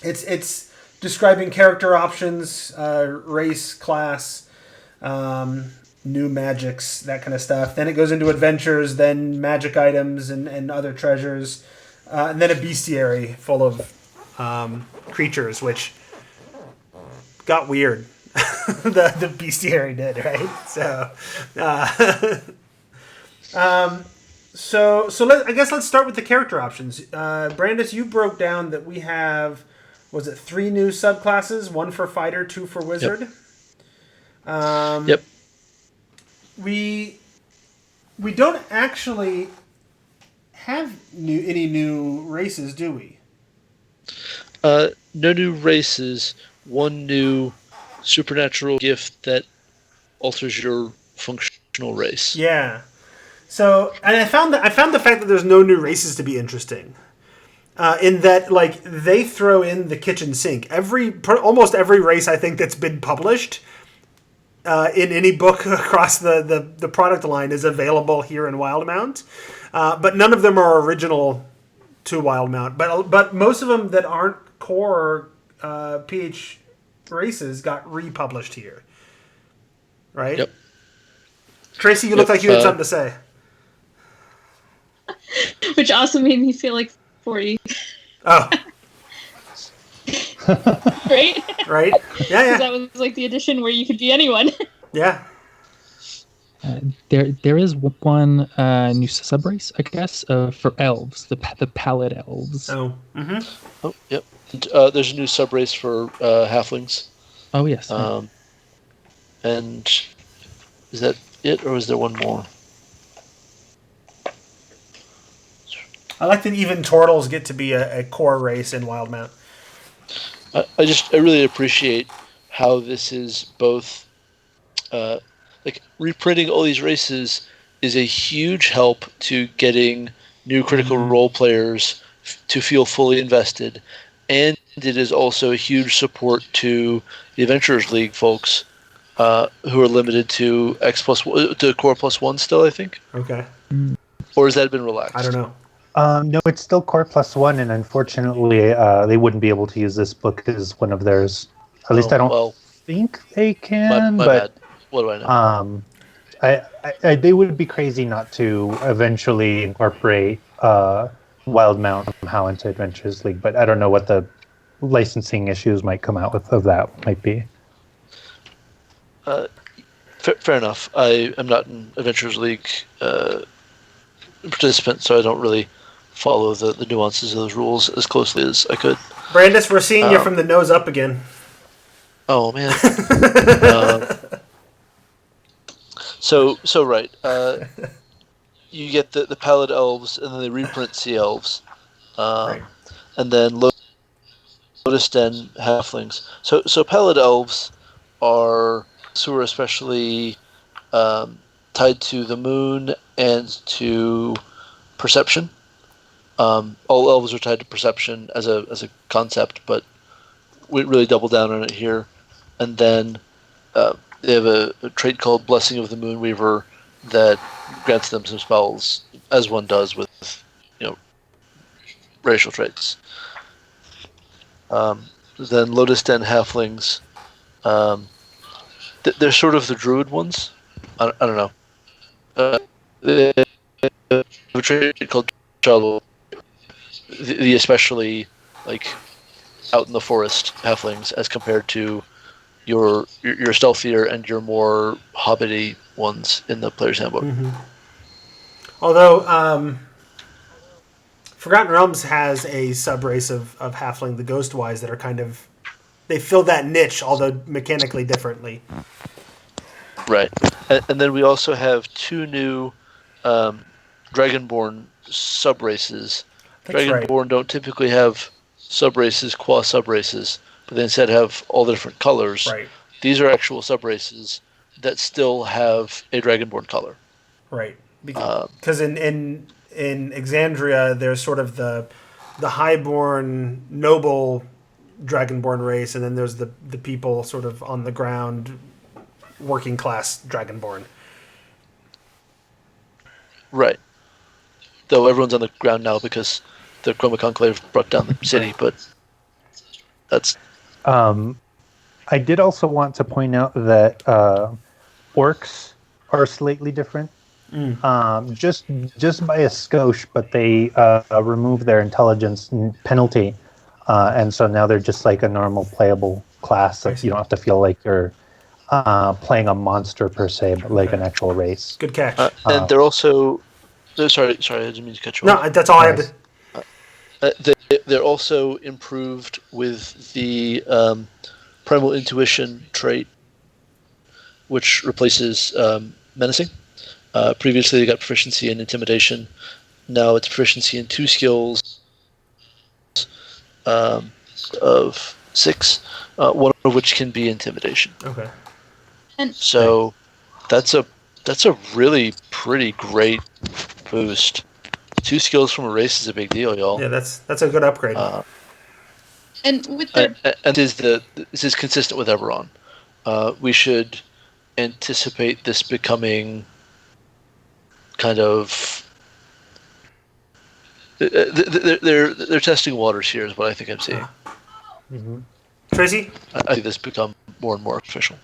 Speaker 5: It's describing character options, race, class, new magics, that kind of stuff. Then it goes into adventures, then magic items and other treasures, and then a bestiary full of creatures, which got weird. the bestiary did, right? So let's start with the character options. Brandis, you broke down that we have, was it 3 new subclasses? 1 for fighter, 2 for wizard.
Speaker 2: Yep.
Speaker 5: We don't actually have any new races, do we?
Speaker 2: No new races. 1 new supernatural gift that alters your functional race.
Speaker 5: Yeah. So, and I found the fact that there's no new races to be interesting. In that, they throw in the kitchen sink. Almost every race I think that's been published in any book across the product line is available here in Wildemount. But none of them are original to Wildemount. But most of them that aren't core PH races got republished here. Right?
Speaker 2: Yep.
Speaker 5: Tracy, you look like you had something to say.
Speaker 4: Which also made me feel like 40.
Speaker 5: Oh.
Speaker 4: Right?
Speaker 5: Right? Yeah.
Speaker 4: That was the edition where you could be anyone.
Speaker 5: Yeah.
Speaker 3: There is one new subrace, I guess, for elves, the pallid elves.
Speaker 5: Oh. Mm-hmm.
Speaker 2: Oh, yep. There's a new subrace for halflings.
Speaker 3: Oh, yes.
Speaker 2: And is that it, or is there one more?
Speaker 5: I like that even turtles get to be a core race in Wildemount.
Speaker 2: I really appreciate how this is both reprinting all these races is a huge help to getting new Critical Role players to feel fully invested, and it is also a huge support to the Adventurers League folks who are limited to to Core +1 still, I think.
Speaker 5: Okay.
Speaker 2: Or has that been relaxed?
Speaker 5: I don't know.
Speaker 1: No, it's still Core +1, and unfortunately, they wouldn't be able to use this book as one of theirs. At least I don't think they can.
Speaker 2: My
Speaker 1: but
Speaker 2: bad. What do I know?
Speaker 1: They would be crazy not to eventually incorporate Wildemount somehow into Adventures League, but I don't know what the licensing issues might come out of that might be.
Speaker 2: Fair enough. I am not an Adventures League participant, so I don't really follow the nuances of those rules as closely as I could.
Speaker 5: Brandis, we're seeing you from the nose up again.
Speaker 2: Oh man. So right. You get the Pallid Elves, and then they reprint Sea Elves,
Speaker 5: Right.
Speaker 2: and then Lotus Den Halflings. So Pallid Elves are especially tied to the moon and to perception. All elves are tied to perception as a concept, but we really double down on it here. And then they have a trait called Blessing of the Moonweaver that grants them some spells, as one does with racial traits. Then Lotus Den Halflings. They're sort of the druid ones. I don't know. They have a trait called Child. The especially out in the forest halflings, as compared to your stealthier and your more hobbity ones in the player's handbook.
Speaker 5: Mm-hmm. Although Forgotten Realms has a sub-race of halfling, the Ghostwise, that are kind of... They fill that niche, although mechanically differently.
Speaker 2: Right. And then we also have two new Dragonborn sub-races. Dragonborn don't typically have sub-races, qua sub-races, but they instead have all the different colors.
Speaker 5: Right.
Speaker 2: These are actual sub-races that still have a Dragonborn color.
Speaker 5: Right. Because in Exandria, there's sort of the highborn, noble Dragonborn race, and then there's the people sort of on the ground, working class Dragonborn.
Speaker 2: Right. Though everyone's on the ground now because the Chroma Conclave brought down the city, but that's...
Speaker 1: I did also want to point out that orcs are slightly different. Just by a skosh, but they remove their intelligence penalty, and so now they're just like a normal playable class. That you don't have to feel like you're playing a monster per se, but like an actual race.
Speaker 5: Good catch.
Speaker 2: And they're also... Sorry, I didn't mean to cut you off.
Speaker 5: No, that's all I had to...
Speaker 2: They're also improved with the Primal Intuition trait, which replaces Menacing. Previously, they got proficiency in Intimidation. Now it's proficiency in 2 skills of 6, one of which can be Intimidation.
Speaker 5: Okay.
Speaker 4: And
Speaker 2: So that's a really pretty great boost. 2 skills from a race is a big deal, y'all.
Speaker 5: Yeah, that's a good upgrade.
Speaker 4: and with their
Speaker 2: And this is consistent with Eberron. We should anticipate this becoming kind of... They're testing waters here, is what I think I'm seeing.
Speaker 1: Mm-hmm.
Speaker 5: Tracy?
Speaker 2: I think this become more and more official.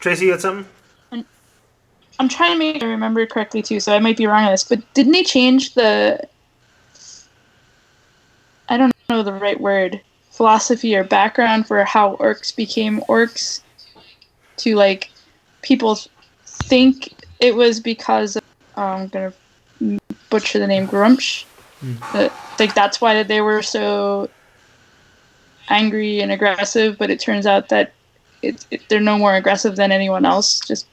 Speaker 5: Tracy, you had something?
Speaker 4: I'm trying to make sure I remember correctly too, so I might be wrong on this, but didn't they change the... I don't know the right word, philosophy or background for how orcs became orcs to, like, people think it was because of, I'm going to butcher the name, Grumsh. Like, that's why they were so angry and aggressive, but it turns out that they're no more aggressive than anyone else, just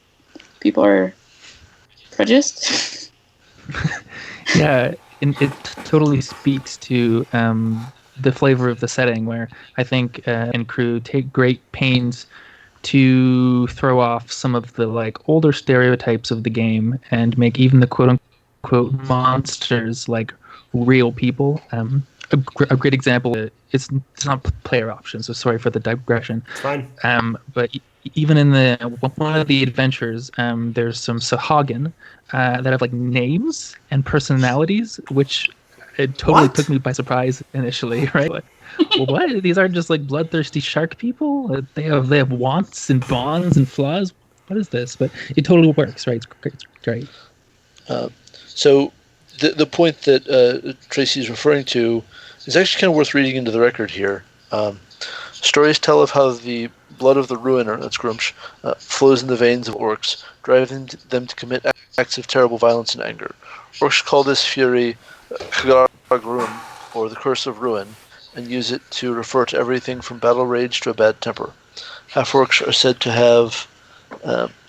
Speaker 4: people are prejudiced.
Speaker 3: Yeah, it totally speaks to the flavor of the setting, where I think and crew take great pains to throw off some of the older stereotypes of the game and make even the quote unquote monsters like real people. A great example, it's not player option, so sorry for the digression.
Speaker 5: It's fine.
Speaker 3: But even in one of the adventures, there's some Sahagin that have names and personalities, which it totally took me by surprise initially, right? Well, what? These aren't just bloodthirsty shark people? They have wants and bonds and flaws. what is this? But it totally works, right? It's great.
Speaker 2: So the point that Tracy is referring to is actually kind of worth reading into the record here. Stories tell of how the blood of the ruiner, that's Grumsh, flows in the veins of orcs, driving them to commit acts of terrible violence and anger. Orcs call this fury Kgargrum, or the Curse of Ruin, and use it to refer to everything from battle rage to a bad temper. Half-orcs are said to have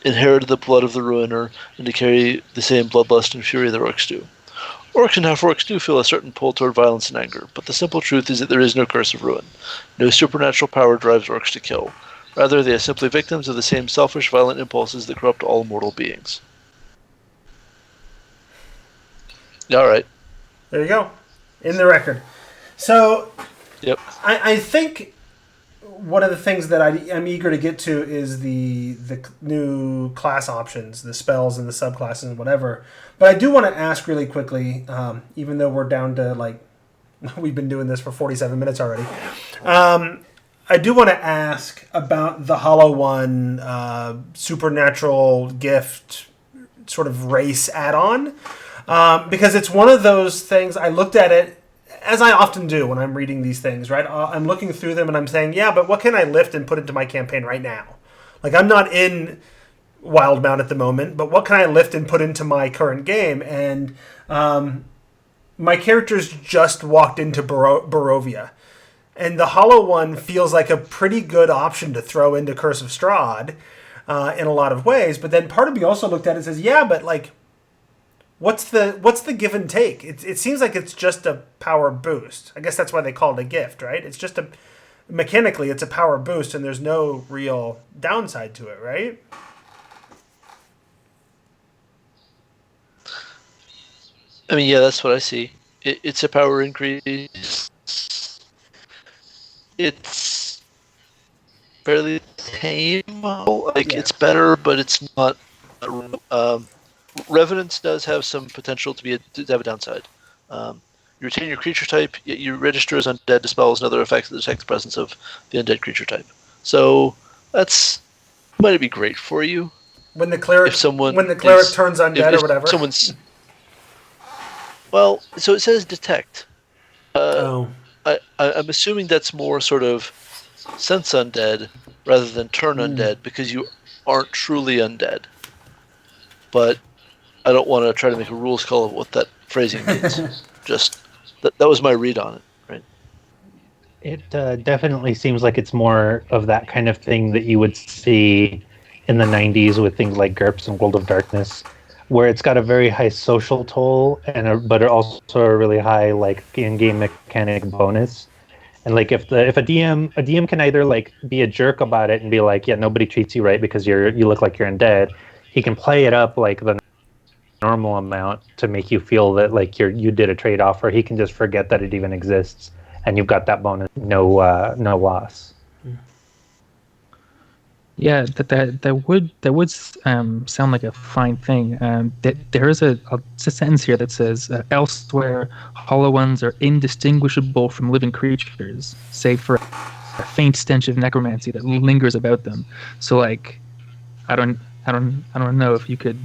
Speaker 2: inherited the blood of the ruiner and to carry the same bloodlust and fury that orcs do. Orcs and half-orcs do feel a certain pull toward violence and anger, but the simple truth is that there is no curse of ruin. No supernatural power drives orcs to kill. Rather, they are simply victims of the same selfish, violent impulses that corrupt all mortal beings. All right.
Speaker 5: There you go. In the record. So,
Speaker 2: Yep.
Speaker 5: I think one of the things that I'm eager to get to is the new class options, the spells and the subclasses and whatever. But I do want to ask really quickly, even though we're down to we've been doing this for 47 minutes already. I do want to ask about the Hollow One supernatural gift sort of race add-on. Because it's one of those things, I looked at it, as I often do when I'm reading these things, right? I'm looking through them and I'm saying, yeah, but what can I lift and put into my campaign right now? I'm not in Wildemount at the moment, but what can I lift and put into my current game? And my characters just walked into Barovia. And the Hollow One feels like a pretty good option to throw into Curse of Strahd in a lot of ways. But then part of me also looked at it and says, yeah, but what's the give and take? It seems like it's just a power boost. I guess that's why they call it a gift, right? It's just mechanically it's a power boost and there's no real downside to it, right?
Speaker 2: I mean, yeah, that's what I see. It's a power increase. It's fairly tame. It's better, but it's not. Revenance does have some potential to have a downside. You retain your creature type, yet you register as undead to spells and other effects that detect the presence of the undead creature type. So that's might be great for you.
Speaker 5: When the cleric turns undead or whatever.
Speaker 2: Well, so it says detect. I'm assuming that's more sort of sense undead rather than turn undead because you aren't truly undead. But I don't want to try to make a rules call of what that phrasing means. Just that was my read on it, right?
Speaker 1: It definitely seems like it's more of that kind of thing that you would see in the 90s with things like GURPS and World of Darkness, where it's got a very high social toll but also a really high in-game mechanic bonus. And if a DM can either be a jerk about it and be like, yeah, nobody treats you right because you look like you're undead. He can play it up the normal amount to make you feel that you did a trade-off, or he can just forget that it even exists and you've got that bonus, no loss.
Speaker 3: Yeah, that would sound like a fine thing. There is a sentence here that says, elsewhere, Hollow Ones are indistinguishable from living creatures, save for a faint stench of necromancy that lingers about them. So I don't know if you could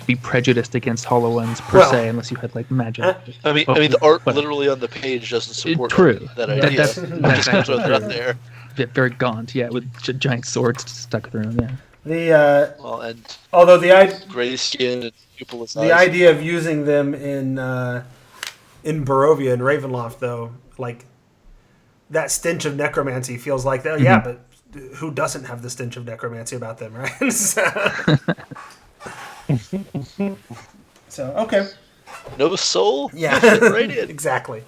Speaker 3: be prejudiced against Hollow Ones per se, unless you had magic.
Speaker 2: I mean, the art literally on the page doesn't support that idea.
Speaker 3: That's
Speaker 2: just throw that out there.
Speaker 3: Very gaunt, yeah, with giant swords stuck through them.
Speaker 5: Yeah.
Speaker 2: Although gray skin and pupilless eyes.
Speaker 5: The idea of using them in Barovia and Ravenloft, though, that stench of necromancy feels like that. Mm-hmm. Yeah, but who doesn't have the stench of necromancy about them, right? So okay.
Speaker 2: No soul?
Speaker 5: Yeah.
Speaker 2: Right in.
Speaker 5: Exactly.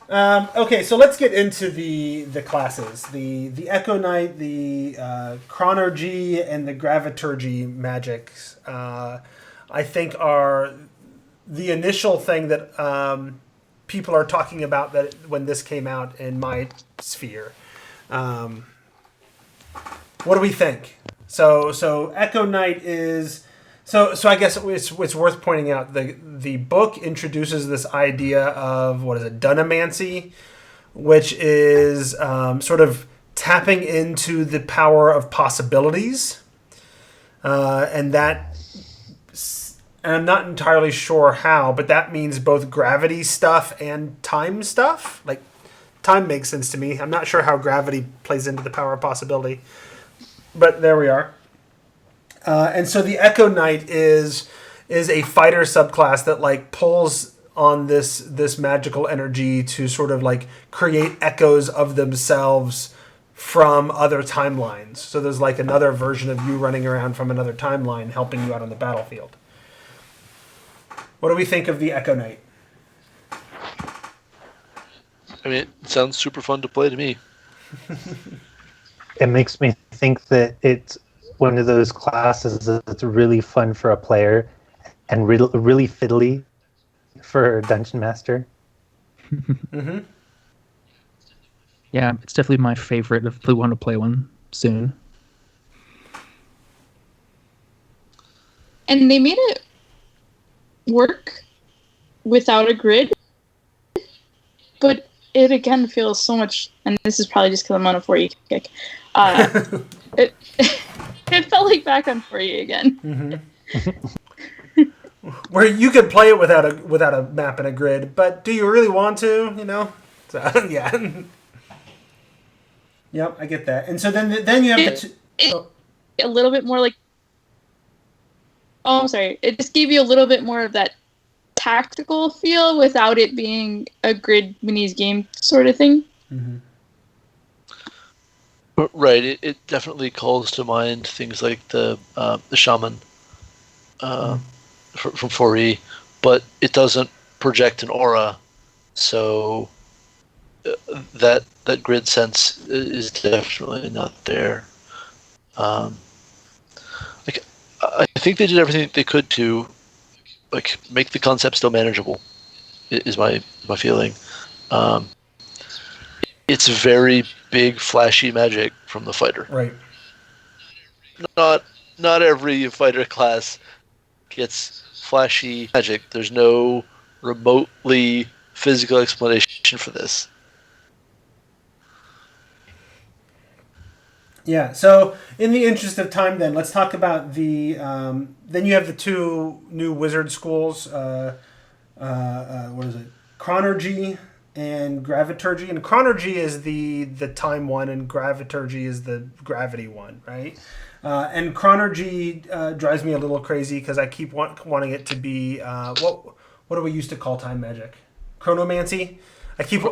Speaker 5: Okay, so let's get into the classes. The Echo Knight, the Chronergy, and the Graviturgy magics, I think are the initial thing that people are talking about that when this came out in my sphere. What do we think? So Echo Knight is... So I guess it's worth pointing out the book introduces this idea of Dunamancy, which is sort of tapping into the power of possibilities. and that. And I'm not entirely sure how, but that means both gravity stuff and time stuff. Like, time makes sense to me. I'm not sure how gravity plays into the power of possibility, but there we are. And so the Echo Knight is a fighter subclass that like pulls on this magical energy to sort of like create echoes of themselves from other timelines. So there's like another version of you running around from another timeline helping you out on the battlefield. What do we think of the Echo Knight?
Speaker 2: I mean, it sounds super fun to play to me.
Speaker 1: It makes me think that it's one of those classes that's really fun for a player and really fiddly for a dungeon master.
Speaker 5: Mm-hmm.
Speaker 3: Yeah, it's definitely my favorite if we want to play one soon.
Speaker 4: And they made it work without a grid, but it again feels so much, and this is probably just because I'm on a 4E kick, it felt like back on 4E again.
Speaker 5: Mm-hmm. Where you could play it without a map and a grid, but do you really want to? You know, so, yeah. Yep, I get that. And so then you have
Speaker 4: a little bit more like. Oh, I'm sorry. It just gave you a little bit more of that tactical feel without it being a grid minis game sort of thing.
Speaker 5: Mm-hmm.
Speaker 2: Right. It definitely calls to mind things like the shaman from 4E, but it doesn't project an aura, so that grid sense is definitely not there. I think they did everything they could to like make the concept still manageable. Is my feeling. It's very big, flashy magic from the fighter.
Speaker 5: Right.
Speaker 2: Not every fighter class gets flashy magic. There's no remotely physical explanation for this.
Speaker 5: Yeah, so in the interest of time then, let's talk about the... then you have the two new wizard schools. What is it? Chronergy and Graviturgy. And Chronergy is the time one, and Graviturgy is the gravity one, right? And Chronergy drives me a little crazy because I keep wanting it to be... what do we used to call time magic? Chronomancy? I keep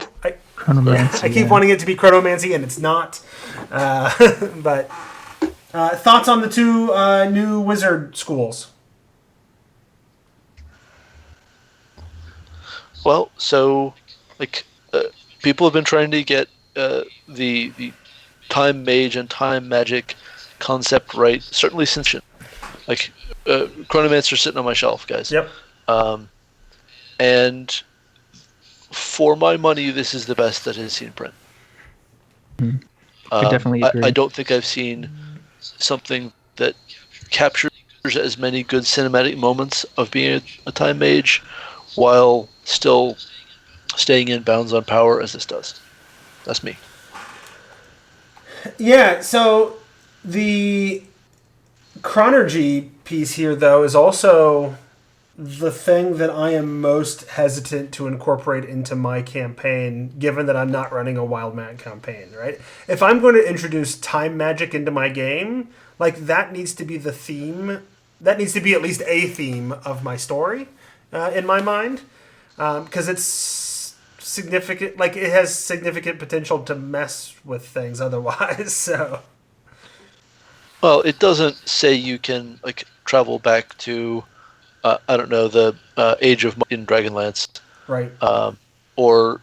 Speaker 5: wanting it to be chronomancy, and it's not. But thoughts on the two new wizard schools?
Speaker 2: Well, so like people have been trying to get the time mage and time magic concept right, certainly since like Chronomancer sitting on my shelf, guys.
Speaker 5: Yep.
Speaker 2: And for my money, this is the best that has seen print.
Speaker 3: I definitely agree.
Speaker 2: I don't think I've seen something that captures as many good cinematic moments of being a time mage while still staying in bounds on power as this does. That's me.
Speaker 5: Yeah, so the Chronergy piece here, though, is also the thing that I am most hesitant to incorporate into my campaign, given that I'm not running a Wildemount campaign, right? If I'm going to introduce time magic into my game, like that needs to be the theme. That needs to be at least a theme of my story, in my mind, because it's significant. Like it has significant potential to mess with things otherwise. So,
Speaker 2: well, it doesn't say you can like travel back to. I don't know, the Age of Might in Dragonlance.
Speaker 5: Right.
Speaker 2: Or,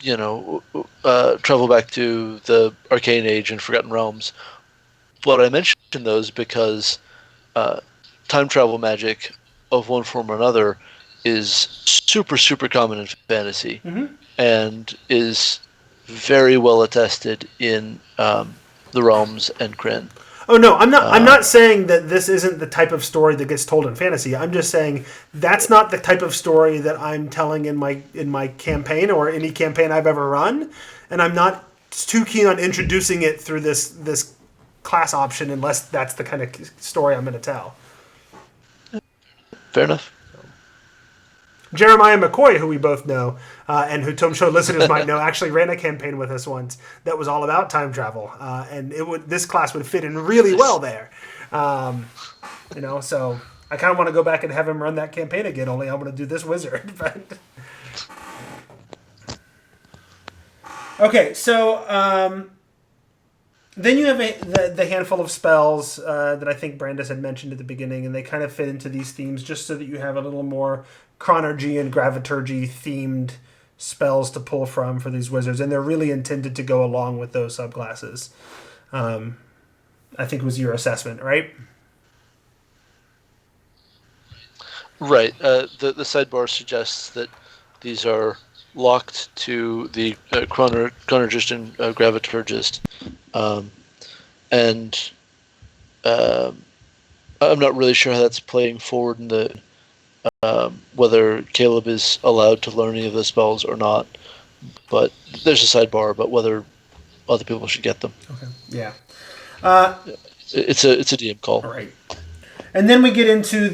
Speaker 2: travel back to the Arcane Age and Forgotten Realms. But I mentioned those because time travel magic of one form or another is super, super common in fantasy and is very well attested in the realms and Kryn.
Speaker 5: Oh no, I'm not. I'm not saying that this isn't the type of story that gets told in fantasy. I'm just saying that's not the type of story that I'm telling in my campaign or any campaign I've ever run, and I'm not too keen on introducing it through this class option unless that's the kind of story I'm going to tell.
Speaker 2: Fair enough.
Speaker 5: Jeremiah McCoy, who we both know, and who Tome Show listeners might know, actually ran a campaign with us once that was all about time travel, and this class would fit in really well there. So I kind of want to go back and have him run that campaign again. Only I want to do this wizard. But okay, so then you have the handful of spells that I think Brandis had mentioned at the beginning, and they kind of fit into these themes just so that you have a little more chronergy and graviturgy themed spells to pull from for these wizards, and they're really intended to go along with those subclasses. I think was your assessment, right?
Speaker 2: Right. The sidebar suggests that these are locked to the chronergist and graviturgist, and I'm not really sure how that's playing forward in the whether Caleb is allowed to learn any of the spells or not. But there's a sidebar about whether other people should get them.
Speaker 5: Okay. Yeah.
Speaker 2: It's a DM call.
Speaker 5: All right. And then we get into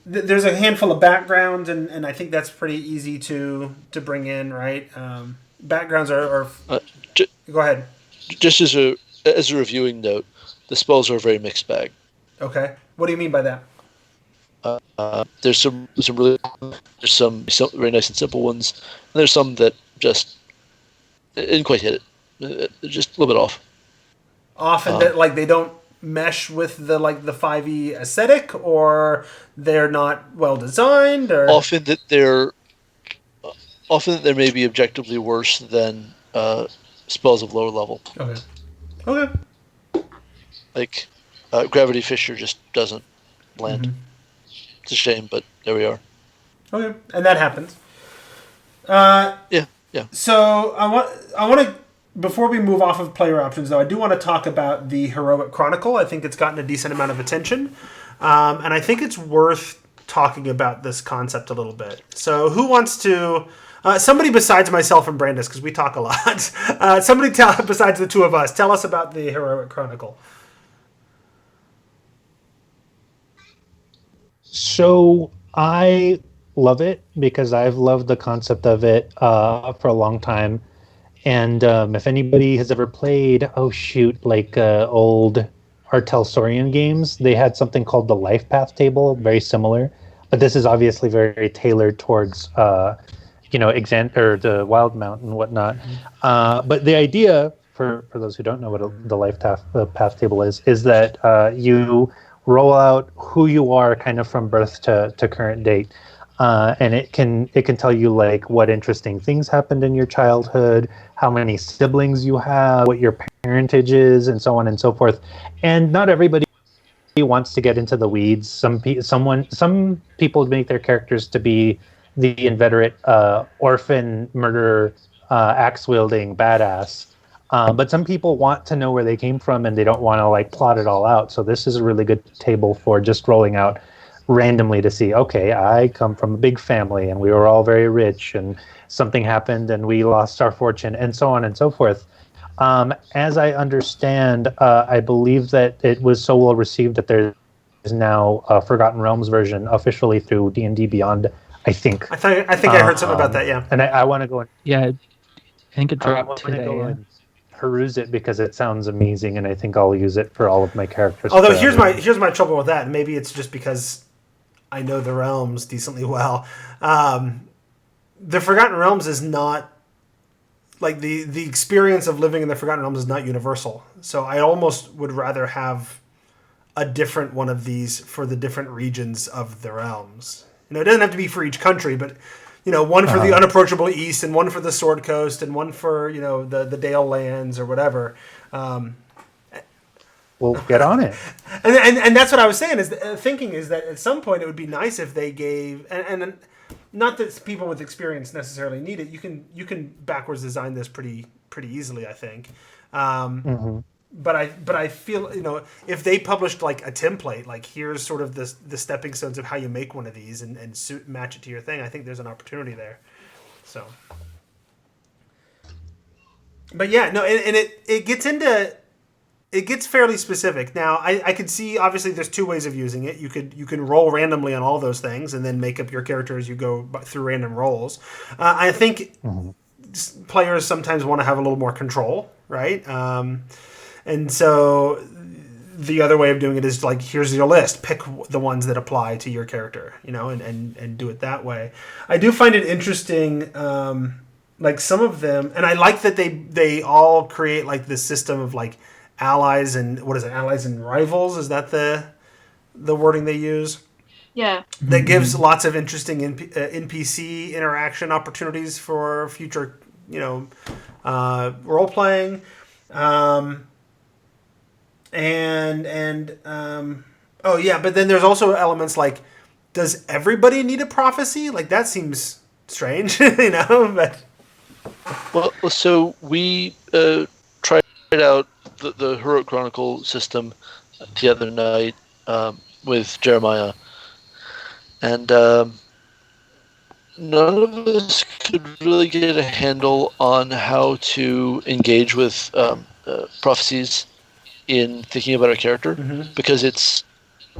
Speaker 5: there's a handful of backgrounds, and I think that's pretty easy to bring in, right? Backgrounds are go ahead.
Speaker 2: Just as a reviewing note, the spells are a very mixed bag.
Speaker 5: Okay. What do you mean by that?
Speaker 2: There's some very nice and simple ones, and there's some that just didn't quite hit it. Just a little bit off.
Speaker 5: Often that they don't mesh with the 5e aesthetic, or they're not well designed, or
Speaker 2: often that they may be objectively worse than spells of lower level.
Speaker 5: Okay.
Speaker 2: Like Gravity Fissure just doesn't land.
Speaker 5: Mm-hmm.
Speaker 2: It's a shame, but there we are.
Speaker 5: Okay, and that happens.
Speaker 2: Yeah.
Speaker 5: So I want to, before we move off of player options, though, I do want to talk about the Heroic Chronicle. I think it's gotten a decent amount of attention, and I think it's worth talking about this concept a little bit. So who wants to... somebody besides myself and Brandis, because we talk a lot. Somebody besides the two of us, tell us about the Heroic Chronicle.
Speaker 1: So I love it because I've loved the concept of it for a long time. And if anybody has ever played, old Artelsorian games, they had something called the Life Path Table, very similar. But this is obviously very tailored towards, the Wildemount and whatnot. But the idea, for those who don't know what the Life Path Table is that you roll out who you are kind of from birth to current date. And it can tell you what interesting things happened in your childhood, how many siblings you have, what your parentage is, and so on and so forth. And not everybody wants to get into the weeds. Some people make their characters to be the inveterate orphan murderer, axe wielding badass. But some people want to know where they came from, and they don't want to plot it all out. So this is a really good table for just rolling out randomly to see, okay, I come from a big family and we were all very rich and something happened and we lost our fortune, and so on and so forth. As I understand, I believe that it was so well received that there is now a Forgotten Realms version officially through D&D Beyond, I think.
Speaker 5: I think I heard something about that, yeah.
Speaker 1: And I want to go and...
Speaker 3: Yeah, I think it dropped
Speaker 1: I want to
Speaker 3: today.
Speaker 1: go and peruse it because it sounds amazing, and I think I'll use it for all of my characters.
Speaker 5: Although here's my trouble with that, and maybe it's just because I know the realms decently well. The Forgotten Realms is not the experience of living in the Forgotten Realms is not universal. So I almost would rather have a different one of these for the different regions of the realms. It doesn't have to be for each country, but one for the unapproachable east, and one for the Sword Coast, and one for the Dale Lands or whatever.
Speaker 1: We'll get on it.
Speaker 5: And that's what I was saying, is thinking is that at some point it would be nice if they gave, and not that people with experience necessarily need it. You can backwards design this pretty easily, I think. But I feel if they published a template, here's sort of the stepping stones of how you make one of these and match it to your thing, I think there's an opportunity there. So, but yeah, no, and it gets into gets fairly specific. Now, I could see, obviously, there's two ways of using it. You can roll randomly on all those things and then make up your character as you go through random rolls. I think players sometimes want to have a little more control, right? And so the other way of doing it is like, here's your list. Pick the ones that apply to your character, and do it that way. I do find it interesting, like some of them, and I like that they all create like this system of like allies and allies and rivals. Is that the wording they use?
Speaker 4: Yeah.
Speaker 5: That gives lots of interesting NPC interaction opportunities for future, role playing. But then there's also elements like, does everybody need a prophecy? Like, that seems strange, but
Speaker 2: Well, so we tried out the Heroic Chronicle system the other night with Jeremiah, and none of us could really get a handle on how to engage with prophecies in thinking about our character, because it's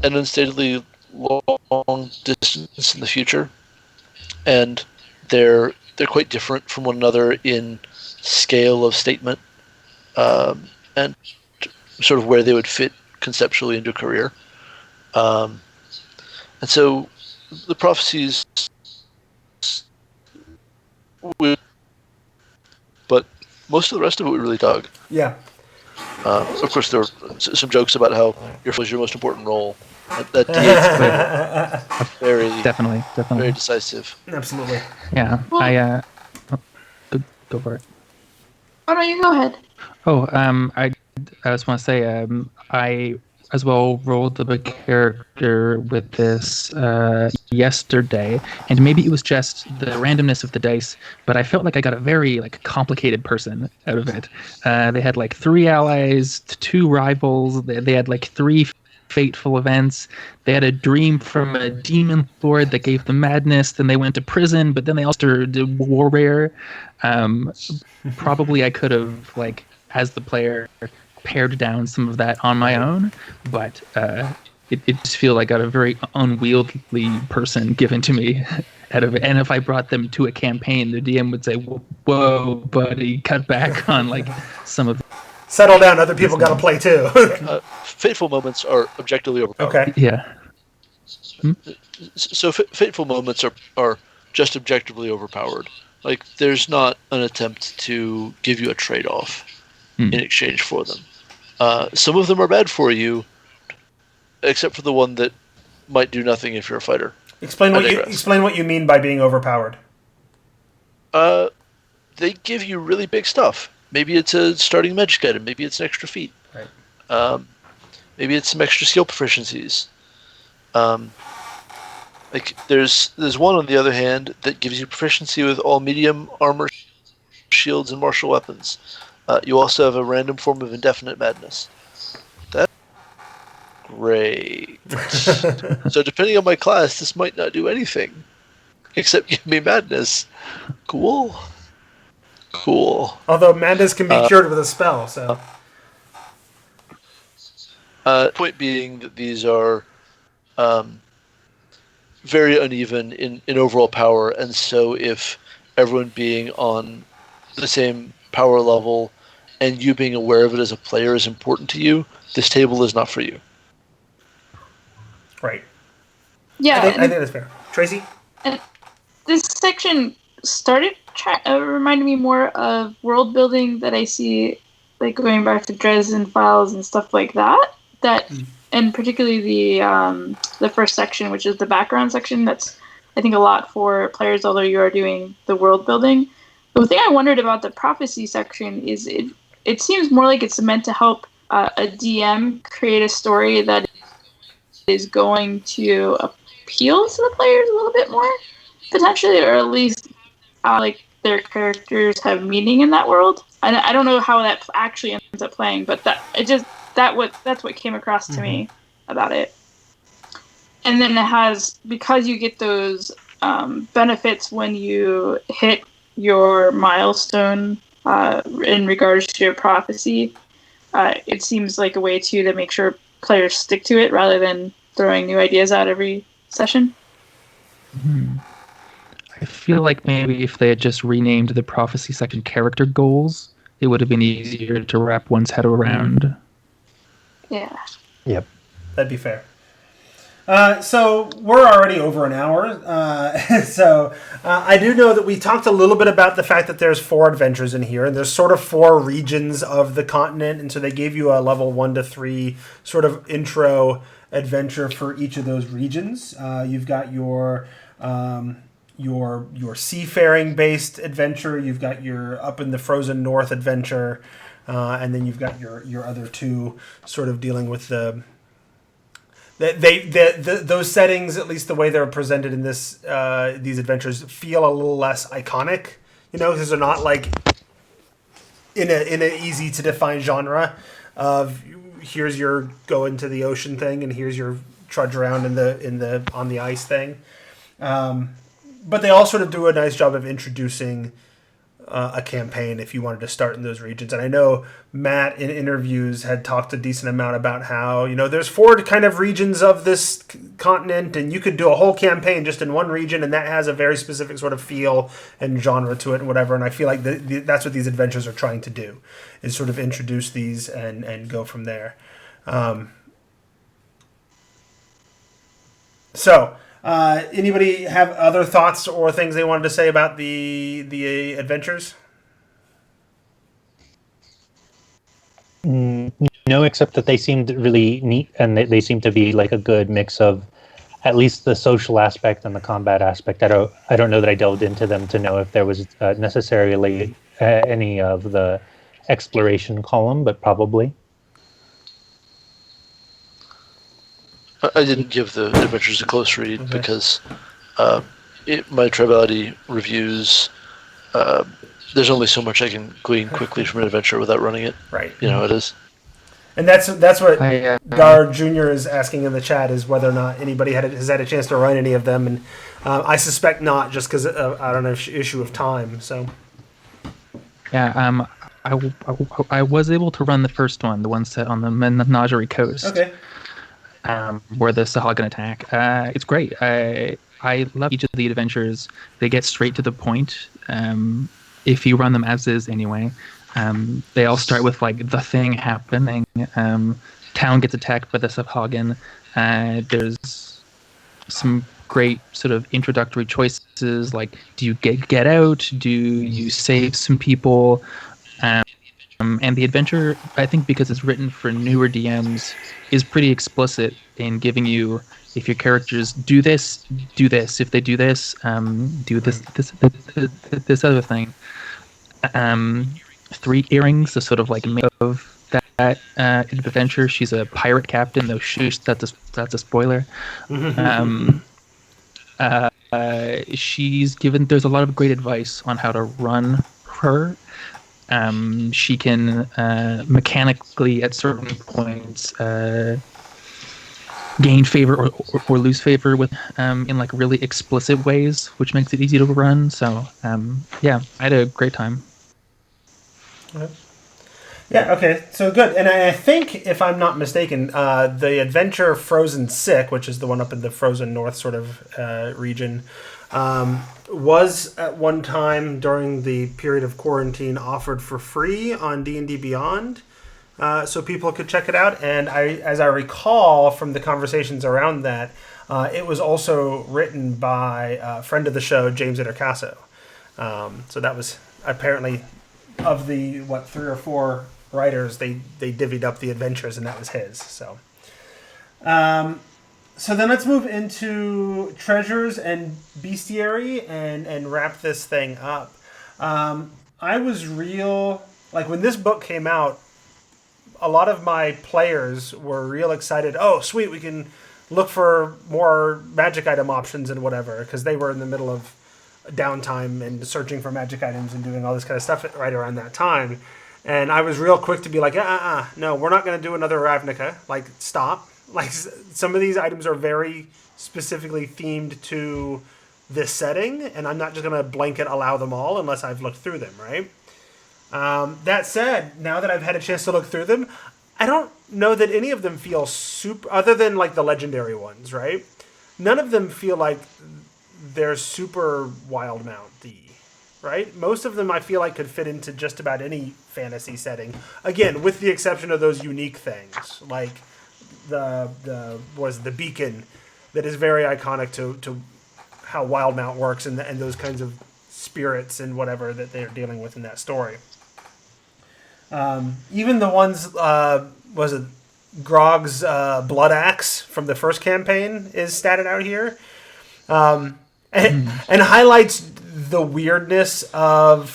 Speaker 2: an unstatedly long distance in the future, and they're quite different from one another in scale of statement, and sort of where they would fit conceptually into a career. And so the prophecies, but most of the rest of it we really dug.
Speaker 5: yeah.
Speaker 2: Of course, there were some jokes about how your was your most important role. That D8's very,
Speaker 3: Definitely.
Speaker 2: very decisive.
Speaker 5: Absolutely.
Speaker 3: Yeah.
Speaker 4: Well-
Speaker 3: Go for it.
Speaker 4: Oh no, you go ahead.
Speaker 3: I just want to say, I as well rolled up a character with this yesterday, and maybe it was just the randomness of the dice, but I felt like I got a very complicated person out of it. They had 3 allies, 2 rivals. They had 3 fateful events. They had a dream from a demon lord that gave them madness. Then they went to prison, but then they also did warrior. Probably I could have, as the player, pared down some of that on my own, but it just feels like I got a very unwieldy person given to me out of it. And if I brought them to a campaign, the DM would say, "Whoa, buddy, cut back on some of."
Speaker 5: Settle down. Other people got to play too.
Speaker 2: Fateful moments are objectively overpowered.
Speaker 5: Okay.
Speaker 3: Yeah.
Speaker 2: So fateful moments are just objectively overpowered. There's not an attempt to give you a trade-off in exchange for them. Some of them are bad for you, except for the one that might do nothing if you're a fighter.
Speaker 5: Explain what you mean by being overpowered.
Speaker 2: They give you really big stuff. Maybe it's a starting magic item. Maybe it's an extra feat.
Speaker 5: Right.
Speaker 2: Maybe it's some extra skill proficiencies. There's one on the other hand that gives you proficiency with all medium armor, shields, and martial weapons. You also have a random form of indefinite madness. That's great. So depending on my class, this might not do anything except give me madness. Cool.
Speaker 5: Although madness can be cured with a spell, so.
Speaker 2: Point being that these are very uneven in overall power, and so if everyone being on the same power level and you being aware of it as a player is important to you, this table is not for you.
Speaker 5: Right.
Speaker 4: Yeah.
Speaker 5: I think that's fair. Tracy?
Speaker 4: This section started reminding me more of world building that I see, going back to Dresden Files and stuff like that. And particularly the first section, which is the background section. That's, I think, a lot for players, although you are doing the world building. The thing I wondered about the prophecy section is it seems more like it's meant to help a DM create a story that is going to appeal to the players a little bit more, potentially, or at least their characters have meaning in that world. I don't know how that actually ends up playing, but that's what came across to me about it. And then it has, because you get those benefits when you hit your milestone in regards to your prophecy, it seems like a way to make sure players stick to it rather than throwing new ideas out every session.
Speaker 3: I feel like maybe if they had just renamed the prophecy section character goals, it would have been easier to wrap one's head around.
Speaker 4: Yeah.
Speaker 1: Yep.
Speaker 5: That'd be fair. So we're already over an hour. So I do know that we talked a little bit about the fact that there's 4 adventures in here, and there's sort of 4 regions of the continent, and so they gave you a level 1 to 3 sort of intro adventure for each of those regions. You've got your seafaring based adventure. You've got your up in the frozen north adventure, and then you've got your other 2 sort of dealing with those settings, at least the way they're presented in these adventures, feel a little less iconic, because they're not like in an easy to define genre of here's your go into the ocean thing and here's your trudge around on the ice thing. But they all sort of do a nice job of introducing a campaign if you wanted to start in those regions. And I know Matt in interviews had talked a decent amount about how, there's 4 kind of regions of this continent, and you could do a whole campaign just in one region, and that has a very specific sort of feel and genre to it and whatever. And I feel like that's what these adventures are trying to do, is sort of introduce these and go from there. Anybody have other thoughts or things they wanted to say about the adventures?
Speaker 1: No, except that they seemed really neat, and they seem to be like a good mix of at least the social aspect and the combat aspect. I don't know that I delved into them to know if there was necessarily any of the exploration column, but probably.
Speaker 2: I didn't give the adventures a close read because my tribality reviews, there's only so much I can glean quickly from an adventure without running it.
Speaker 5: Right.
Speaker 2: It is.
Speaker 5: And that's what Gar Jr. is asking in the chat, is whether or not anybody has had a chance to run any of them. And I suspect not, just because I don't know, issue of time. So.
Speaker 3: Yeah, I was able to run the first one, the one set on the Menagerie Coast.
Speaker 5: Okay.
Speaker 3: Where the Sahagin attack. It's great. I love each of the adventures. They get straight to the point. If you run them as is anyway. They all start with like the thing happening. Town gets attacked by the Sahagin. There's some great sort of introductory choices, like do you get out? Do you save some people? And the adventure, I think, because it's written for newer DMs, is pretty explicit in giving you, if your characters do this. If they do this, do this other thing. 3 earrings, the sort of like of that adventure. She's a pirate captain, though. Shush, that's a spoiler. She's given. There's a lot of great advice on how to run her. She can mechanically at certain points gain favor or lose favor with in like really explicit ways, which makes it easy to run. So yeah, I had a great time.
Speaker 5: Yeah, okay, so good. And I think, if I'm not mistaken, the adventure Frozen Sick, which is the one up in the frozen north sort of region, was at one time during the period of quarantine offered for free on D&D Beyond, so people could check it out. And as I recall from the conversations around that, it was also written by a friend of the show, James Intercasso. So that was apparently, of the 3 or 4 writers, they divvied up the adventures, and that was his. So so then let's move into treasures and bestiary and wrap this thing up. I was when this book came out, a lot of my players were real excited. Oh, sweet, we can look for more magic item options and whatever, because they were in the middle of downtime and searching for magic items and doing all this kind of stuff right around that time. And I was real quick to be like, no, we're not going to do another Ravnica. Like, stop. Like, some of these items are very specifically themed to this setting, and I'm not just going to blanket allow them all unless I've looked through them, right? That said, now that I've had a chance to look through them, I don't know that any of them feel super, other than like the legendary ones, right? None of them feel like they're super Wildemount-y, right? Most of them I feel like could fit into just about any fantasy setting. Again, with the exception of those unique things, like the beacon that is very iconic to how Wildemount works and those kinds of spirits and whatever that they're dealing with in that story. Even the ones was it Grog's blood axe from the first campaign is statted out here, and highlights the weirdness of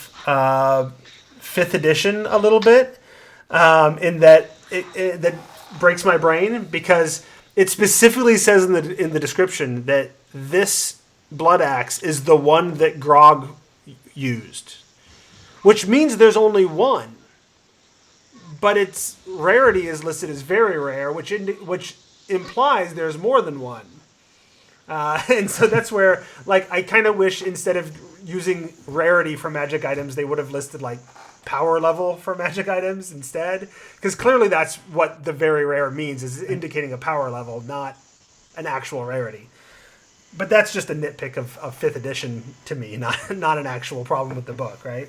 Speaker 5: fifth edition a little bit. In that that breaks my brain because it specifically says in the description that this blood axe is the one that Grog used, which means there's only one. But its rarity is listed as very rare, which implies there's more than one. And so that's where, like, I kind of wish instead of using rarity for magic items, they would have listed, like, power level for magic items instead. Because clearly that's what the very rare means, is indicating a power level, not an actual rarity. But that's just a nitpick of 5th edition to me, not an actual problem with the book, right?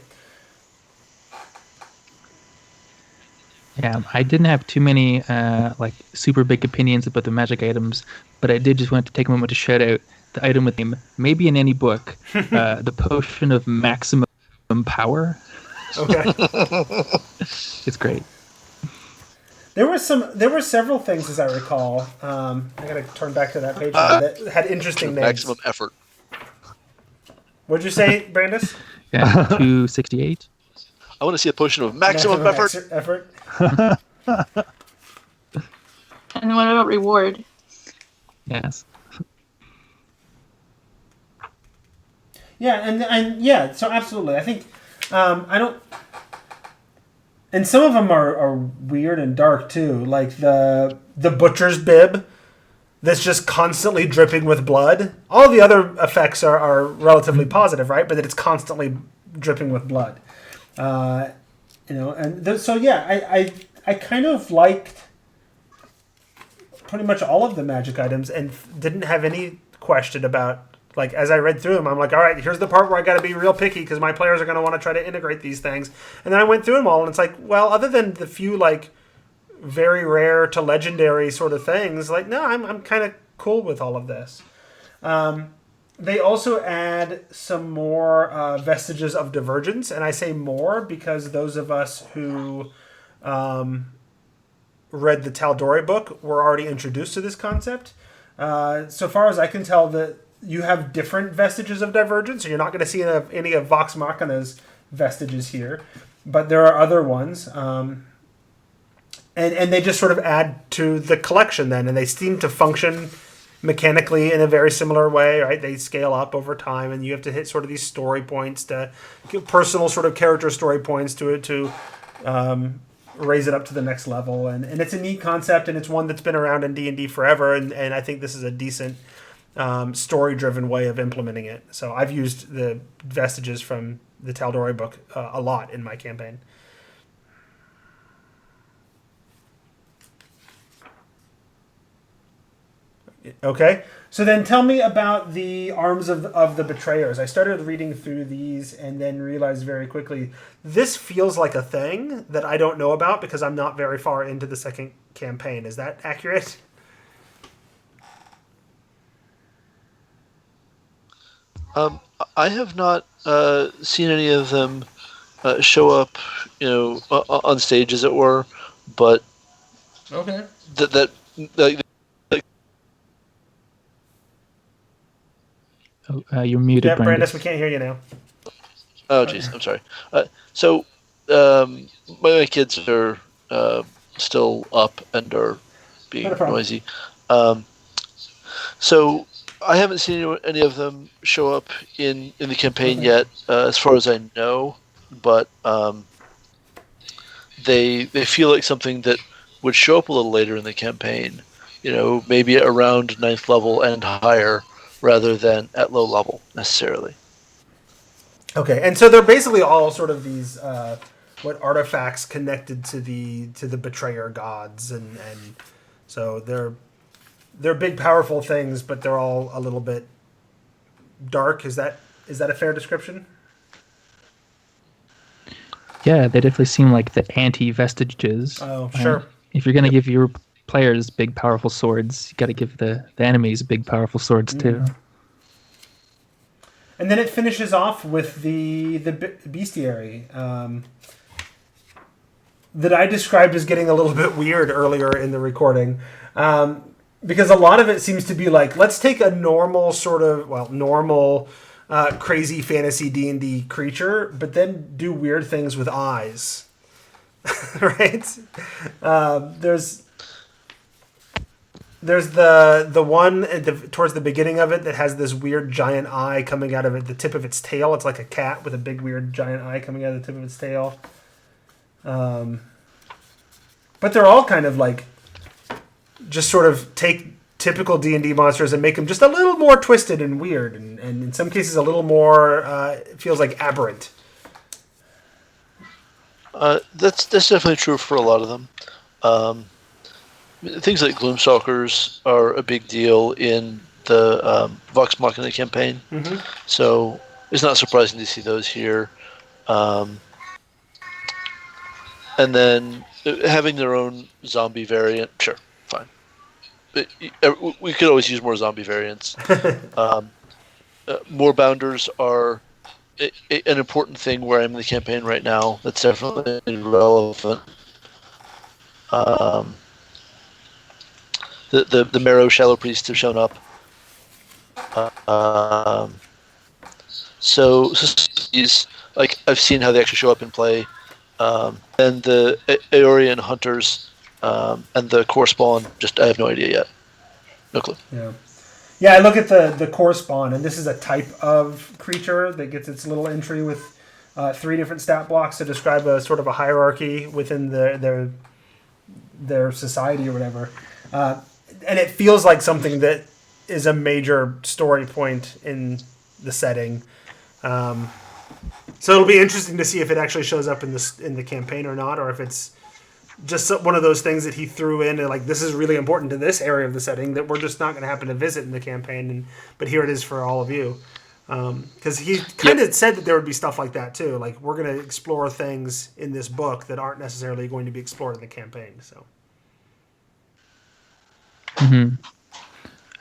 Speaker 3: Yeah, I didn't have too many like super big opinions about the magic items, but I did just want to take a moment to shout out the item with name, maybe in any book, the potion of maximum power.
Speaker 5: Okay.
Speaker 3: It's great.
Speaker 5: There were several things, as I recall. I gotta turn back to that page now, that had interesting names.
Speaker 2: Maximum effort.
Speaker 5: What'd you say, Brandis?
Speaker 3: Yeah, 268.
Speaker 2: I want to see a potion of maximum effort.
Speaker 4: And what about reward?
Speaker 3: Yes.
Speaker 5: Yeah, and yeah, so absolutely. I think I don't. And some of them are weird and dark too, like the butcher's bib that's just constantly dripping with blood. All the other effects are relatively positive, right? But that it's constantly dripping with blood. So yeah, I kind of liked pretty much all of the magic items and didn't have any question about, like, as I read through them, I'm like, all right, here's the part where I got to be real picky because my players are going to want to try to integrate these things. And then I went through them all, and it's like, well, other than the few, like, very rare to legendary sort of things, like, no, I'm kind of cool with all of this. They also add some more vestiges of divergence, and I say more because those of us who read the Tal'Dorei book were already introduced to this concept. So far as I can tell, that you have different vestiges of divergence, so you're not going to see any of Vox Machina's vestiges here, but there are other ones. And they just sort of add to the collection then, and they seem to function mechanically in a very similar way, right? They scale up over time, and you have to hit sort of these story points to personal sort of character story points to raise it up to the next level. And it's a neat concept, and it's one that's been around in D&D forever, and I think this is a decent story-driven way of implementing it. So I've used the vestiges from the Tal'Dorei book a lot in my campaign. Okay, so then tell me about the Arms of the Betrayers. I started reading through these and then realized very quickly, this feels like a thing that I don't know about because I'm not very far into the second campaign. Is that accurate?
Speaker 2: I have not seen any of them show up, on stage, as it were, but
Speaker 5: okay.
Speaker 2: that
Speaker 3: You're muted,
Speaker 5: Yeah,
Speaker 3: Brandis.
Speaker 5: Brandis, we can't hear you now.
Speaker 2: Oh, jeez, I'm sorry. So my kids are still up and are being noisy. So I haven't seen any of them show up in the campaign yet, as far as I know. But they feel like something that would show up a little later in the campaign. Maybe around 9th level and higher, rather than at low level necessarily.
Speaker 5: Okay, and so they're basically all sort of these artifacts connected to the betrayer gods, and so they're big, powerful things, but they're all a little bit dark. Is that a fair description?
Speaker 3: Yeah, they definitely seem like the anti-vestiges.
Speaker 5: Oh, sure.
Speaker 3: If you're going to give your players big, powerful swords, you got to give the enemies big, powerful swords too.
Speaker 5: And then it finishes off with the bestiary that I described as getting a little bit weird earlier in the recording. Because a lot of it seems to be like, let's take a normal crazy fantasy D&D creature, but then do weird things with eyes. Right? There's the one towards the beginning of it that has this weird giant eye coming out of it, the tip of its tail. It's like a cat with a big weird giant eye coming out of the tip of its tail. But they're all kind of like just sort of take typical D&D monsters and make them just a little more twisted and weird, and in some cases a little more it feels like aberrant.
Speaker 2: That's definitely true for a lot of them. Things like Gloomstalkers are a big deal in the Vox Machina campaign, so it's not surprising to see those here. And then having their own zombie variant, sure, fine. We could always use more zombie variants. More bounders are an important thing where I'm in the campaign right now. That's definitely relevant. The Marrow Shallow Priests have shown up. So these, like, I've seen how they actually show up in play. And the Aeorian Hunters and the Core Spawn, just I have no idea yet. No clue.
Speaker 5: Yeah, I look at the Core Spawn, and this is a type of creature that gets its little entry with 3 different stat blocks to describe a sort of a hierarchy within their society or whatever. And it feels like something that is a major story point in the setting. So it'll be interesting to see if it actually shows up in the campaign or not, or if it's just one of those things that he threw in and like, this is really important to this area of the setting that we're just not going to happen to visit in the campaign, but here it is for all of you. Because he kind of said that there would be stuff like that too. Like, we're going to explore things in this book that aren't necessarily going to be explored in the campaign. So.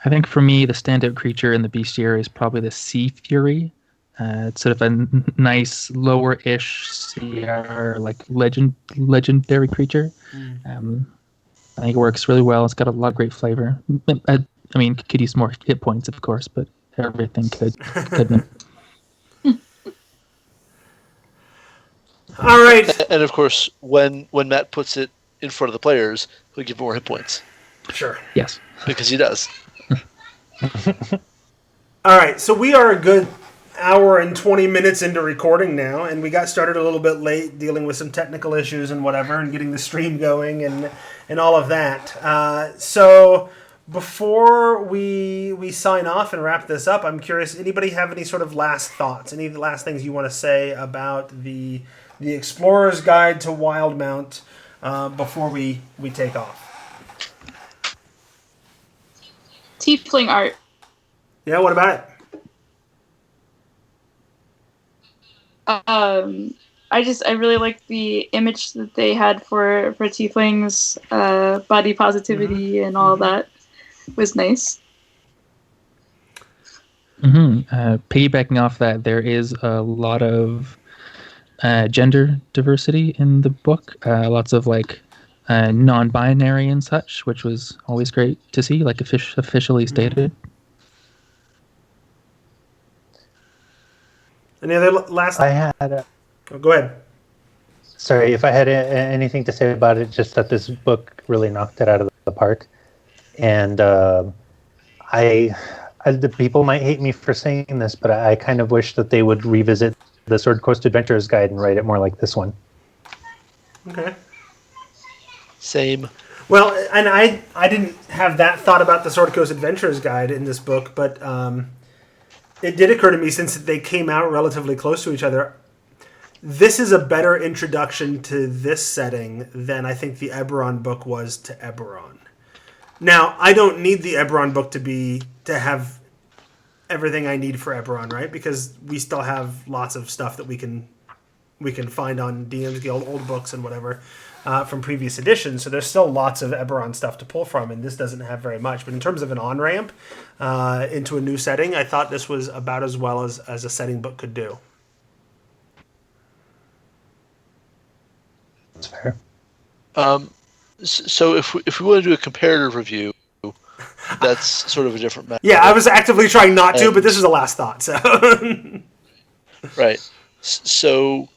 Speaker 3: I think for me, the standout creature in the bestiary is probably the Sea Fury. It's sort of a nice lower-ish CR, like legendary creature. I think it works really well. It's got a lot of great flavor. I mean, could use more hit points, of course, but everything could.
Speaker 5: All right.
Speaker 2: And of course, when Matt puts it in front of the players, he'll give more hit points.
Speaker 5: Sure.
Speaker 3: Yes.
Speaker 2: Because he does.
Speaker 5: All right, so we are a good hour and 20 minutes into recording now, and we got started a little bit late dealing with some technical issues and whatever, and getting the stream going and all of that. So before we sign off and wrap this up, I'm curious, anybody have any sort of last thoughts, any last things you want to say about the Explorer's Guide to Wildemount before we take off?
Speaker 4: Tiefling art.
Speaker 5: Yeah, what about it?
Speaker 4: I really like the image that they had for tieflings, body positivity and all that was nice.
Speaker 3: Piggybacking off that, there is a lot of gender diversity in the book. Lots of like non-binary and such, which was always great to see, like officially stated.
Speaker 5: Any other last?
Speaker 1: I had.
Speaker 5: Go ahead.
Speaker 1: Sorry, if I had anything to say about it, just that this book really knocked it out of the park, and the people might hate me for saying this, but I kind of wish that they would revisit the Sword Coast Adventurer's Guide and write it more like this one.
Speaker 5: Okay.
Speaker 2: Same.
Speaker 5: Well, and I didn't have that thought about the Sword Coast Adventurer's Guide in this book, but it did occur to me, since they came out relatively close to each other, this is a better introduction to this setting than I think the Eberron book was to Eberron. Now, I don't need the Eberron book to have everything I need for Eberron, right? Because we still have lots of stuff that we can find on DM's Guild, old books and whatever from previous editions. So there's still lots of Eberron stuff to pull from, and this doesn't have very much. But in terms of an on-ramp into a new setting, I thought this was about as well as a setting book could do.
Speaker 1: That's fair.
Speaker 2: So if we want to do a comparative review, that's sort of a different matter.
Speaker 5: Yeah, I was actively trying not to, but this is a last thought. So
Speaker 2: right. So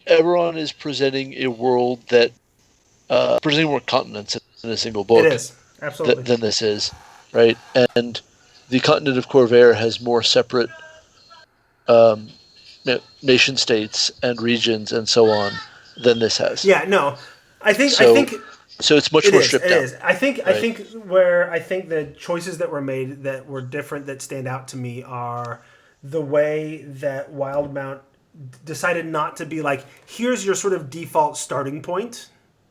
Speaker 2: Eberron is presenting a world that presenting more continents in a single book.
Speaker 5: it is absolutely
Speaker 2: Than this is, right? And the continent of Corvair has more separate nation states and regions and so on than this has.
Speaker 5: Yeah, no, I think
Speaker 2: so. It's much more stripped down.
Speaker 5: It is. I think the choices that were made that were different that stand out to me are the way that Wildemount decided not to be like, here's your sort of default starting point.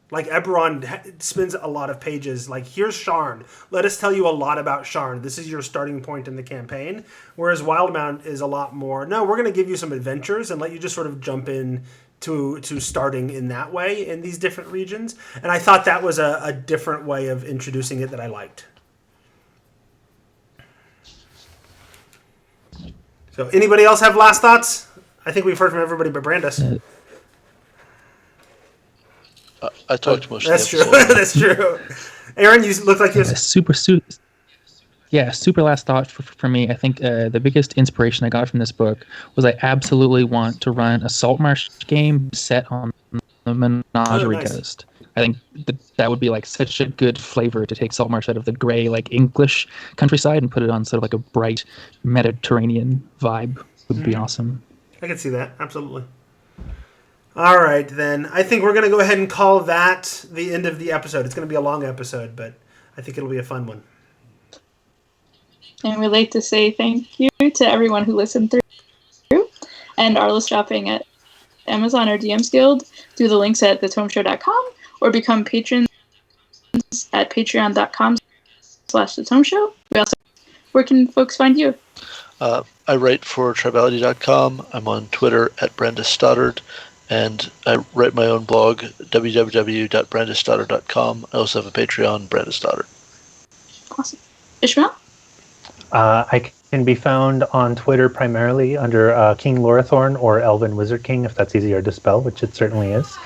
Speaker 5: Like Eberron spends a lot of pages like, here's Sharn. Let us tell you a lot about Sharn. This is your starting point in the campaign. Whereas Wildemount is a lot more, no, we're going to give you some adventures and let you just sort of jump in to starting in that way in these different regions. And I thought that was a different way of introducing it that I liked. So anybody else have last thoughts? I think we've heard from everybody but Brandis.
Speaker 2: I talked most
Speaker 5: That's
Speaker 2: of the
Speaker 5: true.
Speaker 2: episode.
Speaker 5: That's true. Aaron, you look like you're...
Speaker 3: super last thought for me. I think the biggest inspiration I got from this book was I absolutely want to run a Saltmarsh game set on the Menagerie Coast. I think that would be like such a good flavor to take Saltmarsh out of the gray, like English countryside and put it on sort of like a bright Mediterranean vibe. Would be awesome.
Speaker 5: I can see that. Absolutely. All right, then. I think we're going to go ahead and call that the end of the episode. It's going to be a long episode, but I think it'll be a fun one.
Speaker 4: And we'd like to say thank you to everyone who listened through and are list shopping at Amazon or DM's Guild through the links at thetomeshow.com or become patrons at patreon.com/thetomeshow. Where can folks find you?
Speaker 2: I write for tribality.com. I'm on Twitter at Brandis Stoddard, and I write my own blog, www.brandisstoddard.com. I also have a Patreon, Brandis Stoddard.
Speaker 4: Awesome. Ishmael?
Speaker 1: I can be found on Twitter primarily under King Lorathorn or Elven Wizard King, if that's easier to spell, which it certainly is.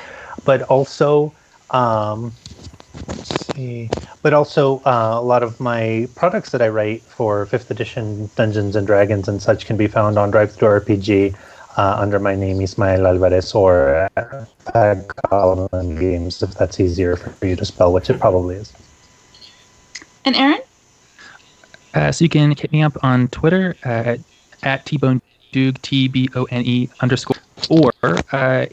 Speaker 1: But also, a lot of my products that I write for 5th edition Dungeons and Dragons and such can be found on Drive-Thru RPG under my name, Ismael Alvarez, or Colin Games, if that's easier for you to spell, which it probably is.
Speaker 4: And Aaron?
Speaker 3: So you can hit me up on Twitter at TBoneDoog, TBONE_. Or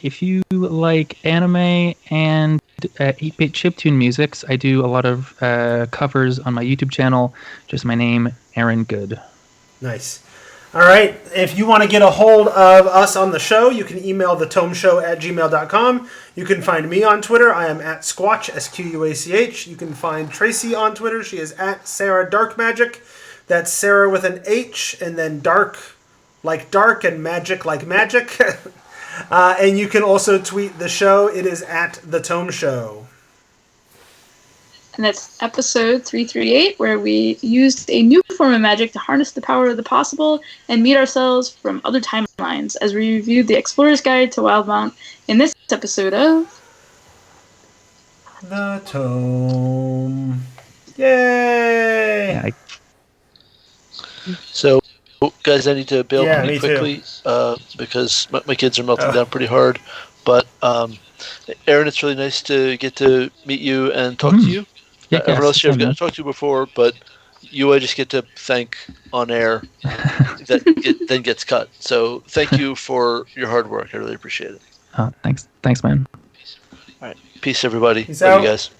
Speaker 3: if you like anime and 8-bit chiptune musics, I do a lot of covers on my YouTube channel. Just my name, Aaron Good.
Speaker 5: Nice. All right. If you want to get a hold of us on the show, you can email thetomeshow@gmail.com. You can find me on Twitter. I am at Squatch, SQUACH. You can find Tracy on Twitter. She is at Sarah Dark Magic. That's Sarah with an H, and then dark like dark and magic like magic. And you can also tweet the show. It is at The Tome Show.
Speaker 4: And that's episode 338, where we used a new form of magic to harness the power of the possible and meet ourselves from other timelines as we reviewed the Explorer's Guide to Wildemount in this episode of
Speaker 5: The Tome. Yay!
Speaker 3: Yeah,
Speaker 2: So, guys, I need to bail
Speaker 5: Yeah,
Speaker 2: pretty
Speaker 5: me
Speaker 2: quickly because my kids are melting down pretty hard. But, Aaron, it's really nice to get to meet you and talk to you. Everyone else here I've gotten to talk to before, but you I just get to thank on air that then gets cut. So thank you for your hard work. I really appreciate it.
Speaker 3: Thanks, man.
Speaker 2: All right. Peace, everybody.
Speaker 5: Peace
Speaker 2: Love
Speaker 5: out.
Speaker 2: you guys.